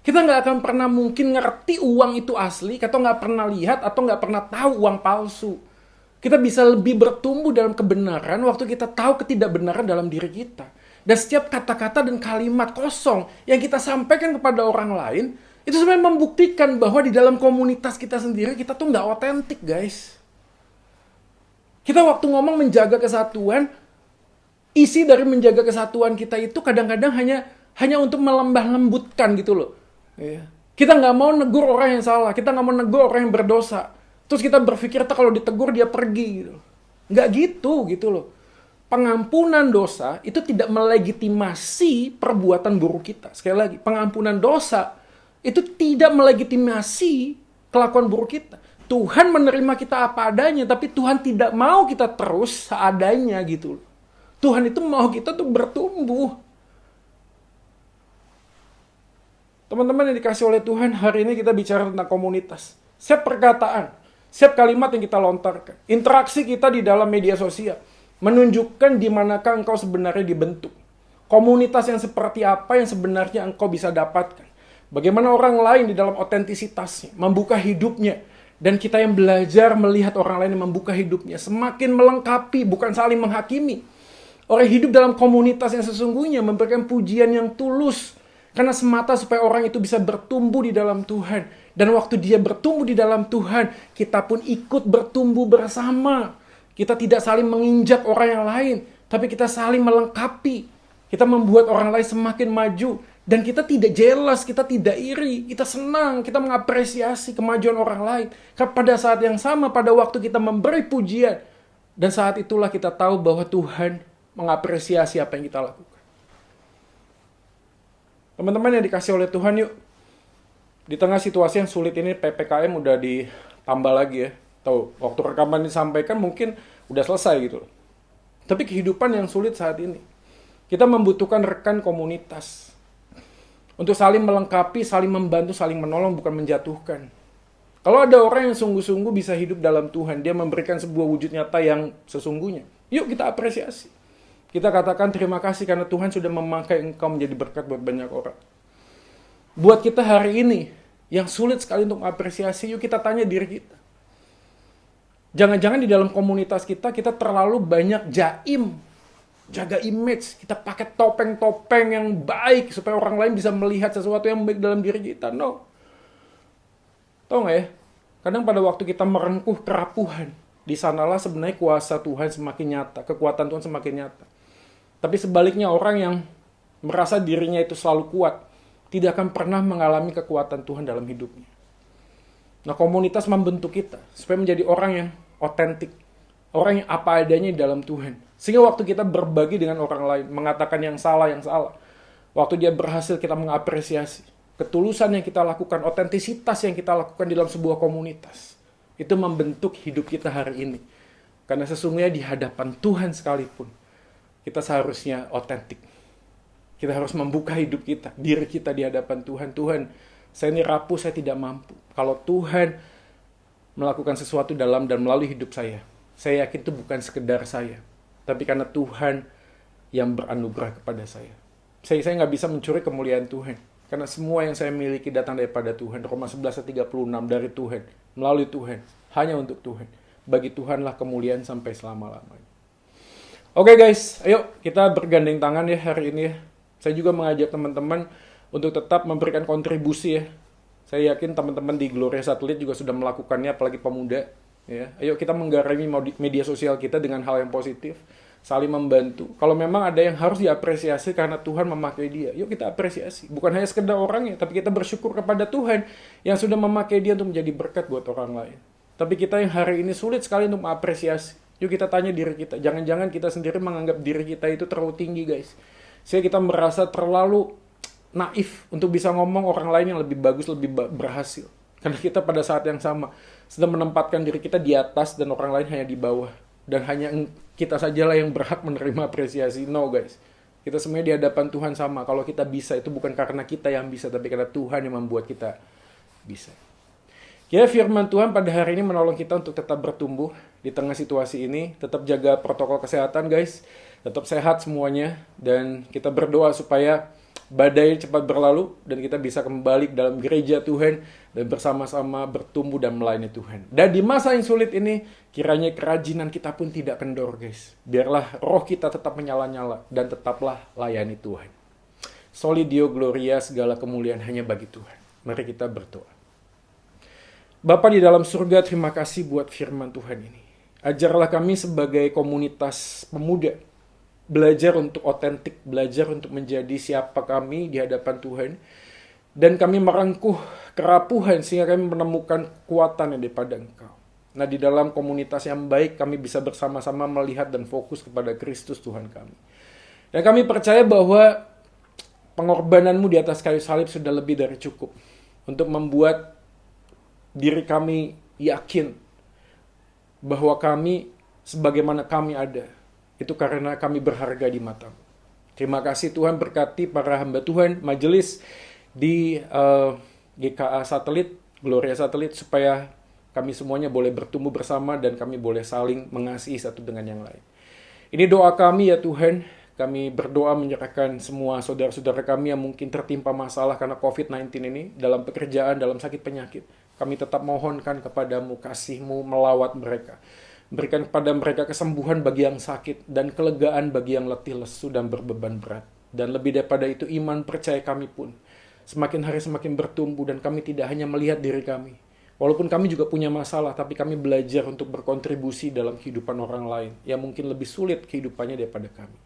Kita nggak akan pernah mungkin ngerti uang itu asli, atau nggak pernah lihat, atau nggak pernah tahu uang palsu. Kita bisa lebih bertumbuh dalam kebenaran waktu kita tahu ketidakbenaran dalam diri kita. Dan setiap kata-kata dan kalimat kosong yang kita sampaikan kepada orang lain, itu sebenarnya membuktikan bahwa di dalam komunitas kita sendiri, kita tuh nggak otentik, guys. Kita waktu ngomong menjaga kesatuan, isi dari menjaga kesatuan kita itu kadang-kadang hanya untuk melembah lembutkan gitu loh. Kita nggak mau negur orang yang salah, kita nggak mau negur orang yang berdosa. Terus kita berpikir kalau ditegur dia pergi gitu. Nggak gitu loh. Pengampunan dosa itu tidak melegitimasi perbuatan buruk kita. Sekali lagi, pengampunan dosa itu tidak melegitimasi kelakuan buruk kita. Tuhan menerima kita apa adanya, tapi Tuhan tidak mau kita terus seadanya gitu. Tuhan itu mau kita tuh bertumbuh. Teman-teman yang dikasih oleh Tuhan, hari ini kita bicara tentang komunitas. Setiap perkataan, setiap kalimat yang kita lontarkan, interaksi kita di dalam media sosial, menunjukkan di manakah engkau sebenarnya dibentuk. Komunitas yang seperti apa yang sebenarnya engkau bisa dapatkan. Bagaimana orang lain di dalam otentisitasnya, membuka hidupnya. Dan kita yang belajar melihat orang lain yang membuka hidupnya, semakin melengkapi, bukan saling menghakimi. Orang hidup dalam komunitas yang sesungguhnya memberikan pujian yang tulus. Karena semata supaya orang itu bisa bertumbuh di dalam Tuhan. Dan waktu dia bertumbuh di dalam Tuhan, kita pun ikut bertumbuh bersama. Kita tidak saling menginjak orang yang lain, tapi kita saling melengkapi. Kita membuat orang lain semakin maju. Dan kita tidak jealous, kita tidak iri, kita senang, kita mengapresiasi kemajuan orang lain. Karena pada saat yang sama, pada waktu kita memberi pujian, dan saat itulah kita tahu bahwa Tuhan mengapresiasi apa yang kita lakukan. Teman-teman yang dikasih oleh Tuhan, yuk. Di tengah situasi yang sulit ini, PPKM udah ditambah lagi ya. Tahu, waktu rekaman disampaikan mungkin udah selesai gitu loh. Tapi kehidupan yang sulit saat ini, kita membutuhkan rekan komunitas. Untuk saling melengkapi, saling membantu, saling menolong, bukan menjatuhkan. Kalau ada orang yang sungguh-sungguh bisa hidup dalam Tuhan, dia memberikan sebuah wujud nyata yang sesungguhnya. Yuk kita apresiasi. Kita katakan terima kasih karena Tuhan sudah memakai engkau menjadi berkat buat banyak orang. Buat kita hari ini, yang sulit sekali untuk mengapresiasi, yuk kita tanya diri kita. Jangan-jangan di dalam komunitas kita terlalu banyak jaim. Jaga image, kita pakai topeng-topeng yang baik supaya orang lain bisa melihat sesuatu yang baik dalam diri kita. No. Tahu nggak ya? Kadang pada waktu kita merengkuh kerapuhan, di sanalah sebenarnya kuasa Tuhan semakin nyata, kekuatan Tuhan semakin nyata. Tapi sebaliknya orang yang merasa dirinya itu selalu kuat, tidak akan pernah mengalami kekuatan Tuhan dalam hidupnya. Nah, komunitas membentuk kita supaya menjadi orang yang otentik, orang yang apa adanya di dalam Tuhan. Sehingga waktu kita berbagi dengan orang lain, mengatakan yang salah. Waktu dia berhasil, kita mengapresiasi. Ketulusan yang kita lakukan, otentisitas yang kita lakukan di dalam sebuah komunitas. Itu membentuk hidup kita hari ini. Karena sesungguhnya di hadapan Tuhan sekalipun, kita seharusnya otentik. Kita harus membuka hidup kita, diri kita di hadapan Tuhan. Tuhan, saya ini rapuh, saya tidak mampu. Kalau Tuhan melakukan sesuatu dalam dan melalui hidup saya yakin itu bukan sekedar saya, tapi karena Tuhan yang beranugerah kepada saya. Saya nggak bisa mencuri kemuliaan Tuhan, karena semua yang saya miliki datang daripada Tuhan. Roma 11:36 dari Tuhan, melalui Tuhan, hanya untuk Tuhan. Bagi Tuhanlah kemuliaan sampai selama-lamanya. Oke guys, ayo kita bergandeng tangan ya hari ini ya. Saya juga mengajak teman-teman untuk tetap memberikan kontribusi ya. Saya yakin teman-teman di Gloria Satelit juga sudah melakukannya, apalagi pemuda. Ya. Ayo kita menggarami media sosial kita dengan hal yang positif, saling membantu. Kalau memang ada yang harus diapresiasi karena Tuhan memakai dia, yuk kita apresiasi. Bukan hanya sekedar orangnya, tapi kita bersyukur kepada Tuhan yang sudah memakai dia untuk menjadi berkat buat orang lain. Tapi kita yang hari ini sulit sekali untuk mengapresiasi. Yuk kita tanya diri kita. Jangan-jangan kita sendiri menganggap diri kita itu terlalu tinggi guys. Sehingga kita merasa terlalu naif untuk bisa ngomong orang lain yang lebih bagus, lebih berhasil. Karena kita pada saat yang sama sedang menempatkan diri kita di atas dan orang lain hanya di bawah. Dan hanya kita sajalah yang berhak menerima apresiasi. No guys. Kita semuanya di hadapan Tuhan sama. Kalau kita bisa itu bukan karena kita yang bisa, tapi karena Tuhan yang membuat kita bisa. Ya, firman Tuhan pada hari ini menolong kita untuk tetap bertumbuh di tengah situasi ini. Tetap jaga protokol kesehatan guys. Tetap sehat semuanya. Dan kita berdoa supaya badai cepat berlalu dan kita bisa kembali dalam gereja Tuhan dan bersama-sama bertumbuh dan melayani Tuhan. Dan di masa yang sulit ini, kiranya kerajinan kita pun tidak kendor guys. Biarlah roh kita tetap menyala-nyala dan tetaplah layani Tuhan. Soli Deo Gloria, segala kemuliaan hanya bagi Tuhan. Mari kita berdoa. Bapa di dalam surga, terima kasih buat firman Tuhan ini. Ajarlah kami sebagai komunitas pemuda, belajar untuk otentik, belajar untuk menjadi siapa kami di hadapan Tuhan. Dan kami merengkuh kerapuhan sehingga kami menemukan kekuatan yang daripada Engkau. Nah, di dalam komunitas yang baik kami bisa bersama-sama melihat dan fokus kepada Kristus Tuhan kami. Dan kami percaya bahwa pengorbananmu di atas kayu salib sudah lebih dari cukup untuk membuat diri kami yakin bahwa kami sebagaimana kami ada itu karena kami berharga di mata-Mu. Terima kasih Tuhan, berkati para hamba Tuhan, majelis di GKA Satelit, Gloria Satelit, supaya kami semuanya boleh bertumbuh bersama dan kami boleh saling mengasihi satu dengan yang lain. Ini doa kami ya Tuhan, kami berdoa menyerahkan semua saudara-saudara kami yang mungkin tertimpa masalah karena COVID-19 ini, dalam pekerjaan, dalam sakit penyakit. Kami tetap mohonkan kepadamu, kasih-Mu melawat mereka. Berikan kepada mereka kesembuhan bagi yang sakit dan kelegaan bagi yang letih lesu dan berbeban berat. Dan lebih daripada itu iman percaya kami pun semakin hari semakin bertumbuh dan kami tidak hanya melihat diri kami, Walaupun kami juga punya masalah, tapi kami belajar untuk berkontribusi dalam kehidupan orang lain yang mungkin lebih sulit kehidupannya daripada kami.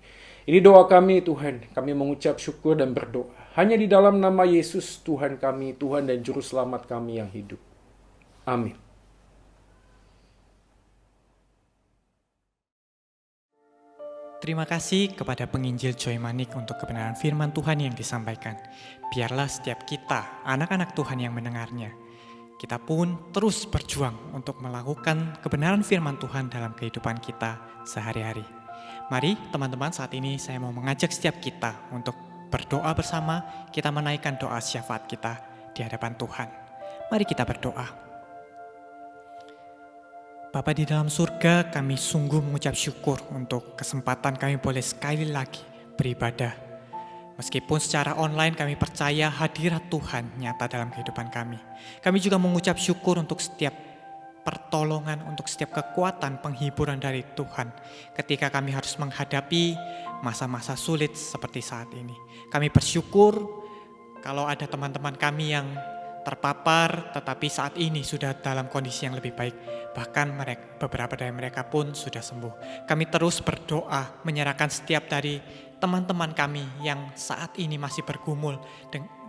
Ini doa kami Tuhan, kami mengucap syukur dan berdoa. Hanya di dalam nama Yesus Tuhan kami, Tuhan dan Juru Selamat kami yang hidup. Amin. Terima kasih kepada penginjil Joy Manik untuk kebenaran firman Tuhan yang disampaikan. Biarlah setiap kita, anak-anak Tuhan yang mendengarnya, kita pun terus berjuang untuk melakukan kebenaran firman Tuhan dalam kehidupan kita sehari-hari. Mari teman-teman, saat ini saya mau mengajak setiap kita untuk berdoa bersama, kita menaikkan doa syafaat kita di hadapan Tuhan. Mari kita berdoa. Bapa di dalam surga, kami sungguh mengucap syukur untuk kesempatan kami boleh sekali lagi beribadah. Meskipun secara online kami percaya hadirat Tuhan nyata dalam kehidupan kami. Kami juga mengucap syukur untuk setiap pertolongan, untuk setiap kekuatan penghiburan dari Tuhan ketika kami harus menghadapi masa-masa sulit seperti saat ini. Kami bersyukur kalau ada teman-teman kami yang terpapar tetapi saat ini sudah dalam kondisi yang lebih baik. Bahkan beberapa dari mereka pun sudah sembuh. Kami terus berdoa menyerahkan setiap dari teman-teman kami yang saat ini masih bergumul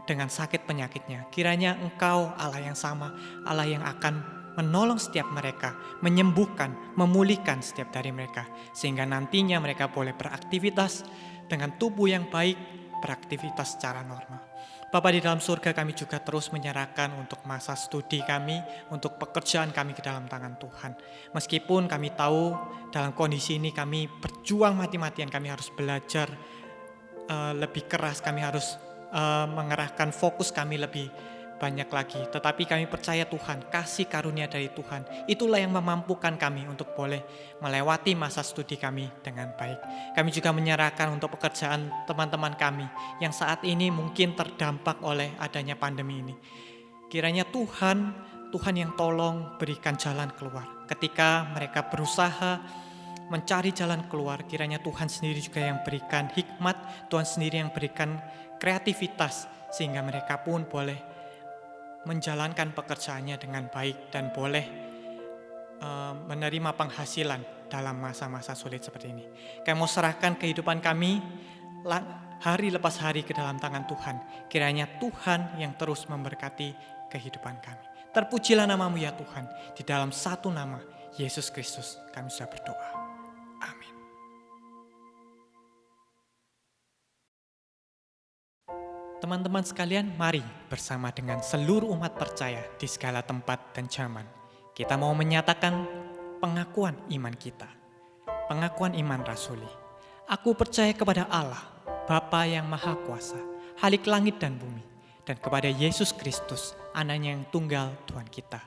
dengan sakit penyakitnya. Kiranya Engkau Allah yang sama, Allah yang akan menolong setiap mereka, menyembuhkan, memulihkan setiap dari mereka. Sehingga nantinya mereka boleh beraktivitas dengan tubuh yang baik, beraktivitas secara normal. Bapa di dalam surga, kami juga terus menyerahkan untuk masa studi kami, untuk pekerjaan kami ke dalam tangan Tuhan. Meskipun kami tahu dalam kondisi ini kami berjuang mati-matian, kami harus belajar lebih keras, kami harus mengerahkan fokus kami lebih banyak lagi. Tetapi kami percaya Tuhan, kasih karunia dari Tuhan, itulah yang memampukan kami untuk boleh melewati masa studi kami dengan baik. Kami juga menyerahkan untuk pekerjaan teman-teman kami yang saat ini mungkin terdampak oleh adanya pandemi ini. Kiranya Tuhan yang tolong berikan jalan keluar. Ketika mereka berusaha mencari jalan keluar, kiranya Tuhan sendiri juga yang berikan hikmat, Tuhan sendiri yang berikan kreativitas, sehingga mereka pun boleh menjalankan pekerjaannya dengan baik dan boleh menerima penghasilan dalam masa-masa sulit seperti ini. Kami mau serahkan kehidupan kami hari lepas hari ke dalam tangan Tuhan. Kiranya Tuhan yang terus memberkati kehidupan kami. Terpujilah nama-Mu ya Tuhan. Di dalam satu nama, Yesus Kristus, kami sudah berdoa. Amin. Teman-teman sekalian, mari bersama dengan seluruh umat percaya di segala tempat dan zaman, kita mau menyatakan pengakuan iman kita, pengakuan iman rasuli. Aku percaya kepada Allah, Bapa yang Maha Kuasa, Khalik langit dan bumi, dan kepada Yesus Kristus, Anaknya yang tunggal Tuhan kita,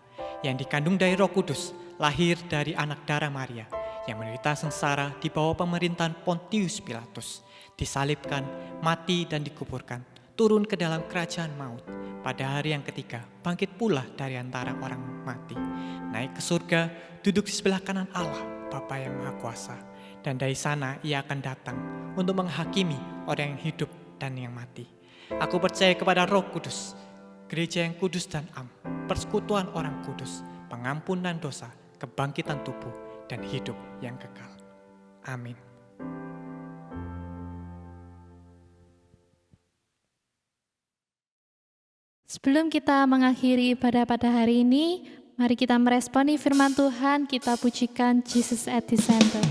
yang dikandung dari Roh Kudus, lahir dari anak darah Maria, yang menderita sengsara di bawah pemerintahan Pontius Pilatus, disalibkan, mati dan dikuburkan, turun ke dalam kerajaan maut, pada hari yang ketiga bangkit pula dari antara orang mati, naik ke surga, duduk di sebelah kanan Allah, Bapa yang Maha Kuasa, dan dari sana Ia akan datang untuk menghakimi orang yang hidup dan yang mati. Aku percaya kepada Roh Kudus, gereja yang kudus dan am, persekutuan orang kudus, pengampunan dosa, kebangkitan tubuh, dan hidup yang kekal. Amin. Sebelum kita mengakhiri ibadah pada hari ini, mari kita meresponi firman Tuhan, kita pujikan Jesus at the Center.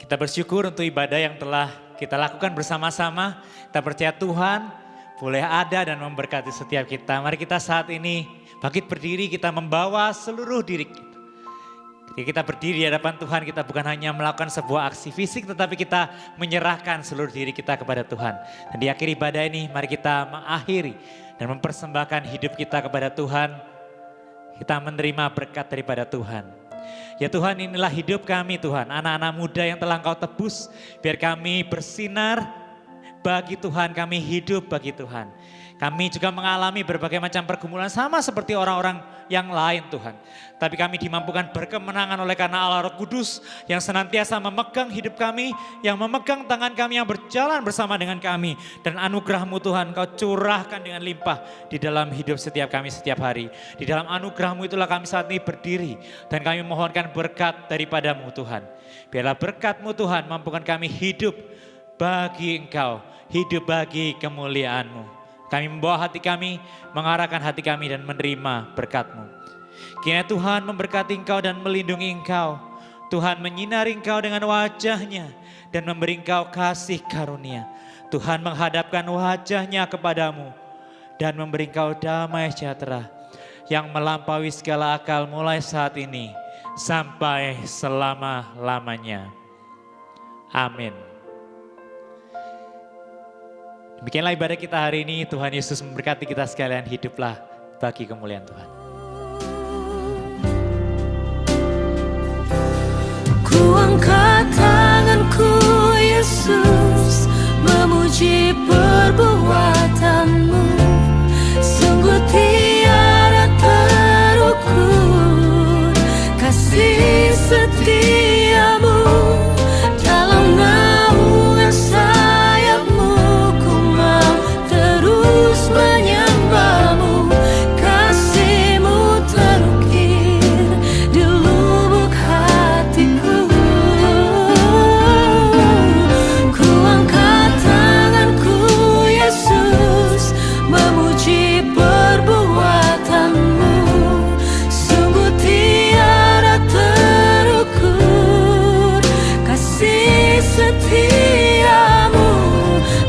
Kita bersyukur untuk ibadah yang telah kita lakukan bersama-sama. Kita percaya Tuhan boleh ada dan memberkati setiap kita. Mari kita saat ini bangkit berdiri, kita membawa seluruh diri kita. Ketika kita berdiri di hadapan Tuhan, kita bukan hanya melakukan sebuah aksi fisik, tetapi kita menyerahkan seluruh diri kita kepada Tuhan. Dan di akhir ibadah ini, mari kita mengakhiri dan mempersembahkan hidup kita kepada Tuhan. Kita menerima berkat daripada Tuhan. Ya Tuhan, inilah hidup kami Tuhan, anak-anak muda yang telah Engkau tebus. Biar kami bersinar bagi Tuhan, kami hidup bagi Tuhan. Kami juga mengalami berbagai macam pergumulan sama seperti orang-orang yang lain Tuhan. Tapi kami dimampukan berkemenangan oleh karena Allah Roh Kudus yang senantiasa memegang hidup kami, yang memegang tangan kami, yang berjalan bersama dengan kami. Dan anugerah-Mu Tuhan Kau curahkan dengan limpah di dalam hidup setiap kami setiap hari. Di dalam anugerah-Mu itulah kami saat ini berdiri dan kami mohonkan berkat daripada-Mu Tuhan. Biarlah berkat-Mu Tuhan mampukan kami hidup bagi Engkau, hidup bagi kemuliaan-Mu. Kami membawa hati kami, mengarahkan hati kami dan menerima berkat-Mu. Kiranya Tuhan memberkati Engkau dan melindungi Engkau. Tuhan menyinari Engkau dengan wajah-Nya dan memberi Engkau kasih karunia. Tuhan menghadapkan wajah-Nya kepadamu dan memberi Engkau damai sejahtera yang melampaui segala akal mulai saat ini sampai selama-lamanya. Amin. Demikianlah ibadah kita hari ini. Tuhan Yesus memberkati kita sekalian. Hiduplah bagi kemuliaan Tuhan. Ku angkat tanganku Yesus, memuji perbuatan-Mu. Sungguh tiada terukur kasih setia-Mu. Dalam naungan sayap-Mu ku mau terus menyembah-Mu. Kasih-Mu terukir di lubuk hatiku. Ku angkat tanganku Yesus, memuji perbuatan-Mu. Sungguh tiada terukur kasih setia-Mu.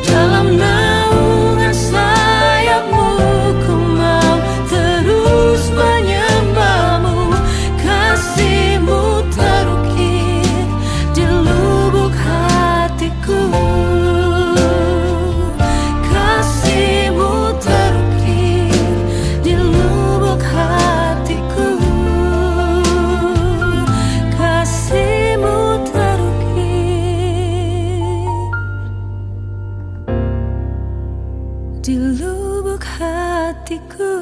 Dalam naungan sayap-Mu ku mau terus menyembah-Mu. Kasih-Mu terukir di lubuk hatiku. Kasih-Mu terukir di lubuk hatiku. Kasih-Mu terukir di lubuk hatiku.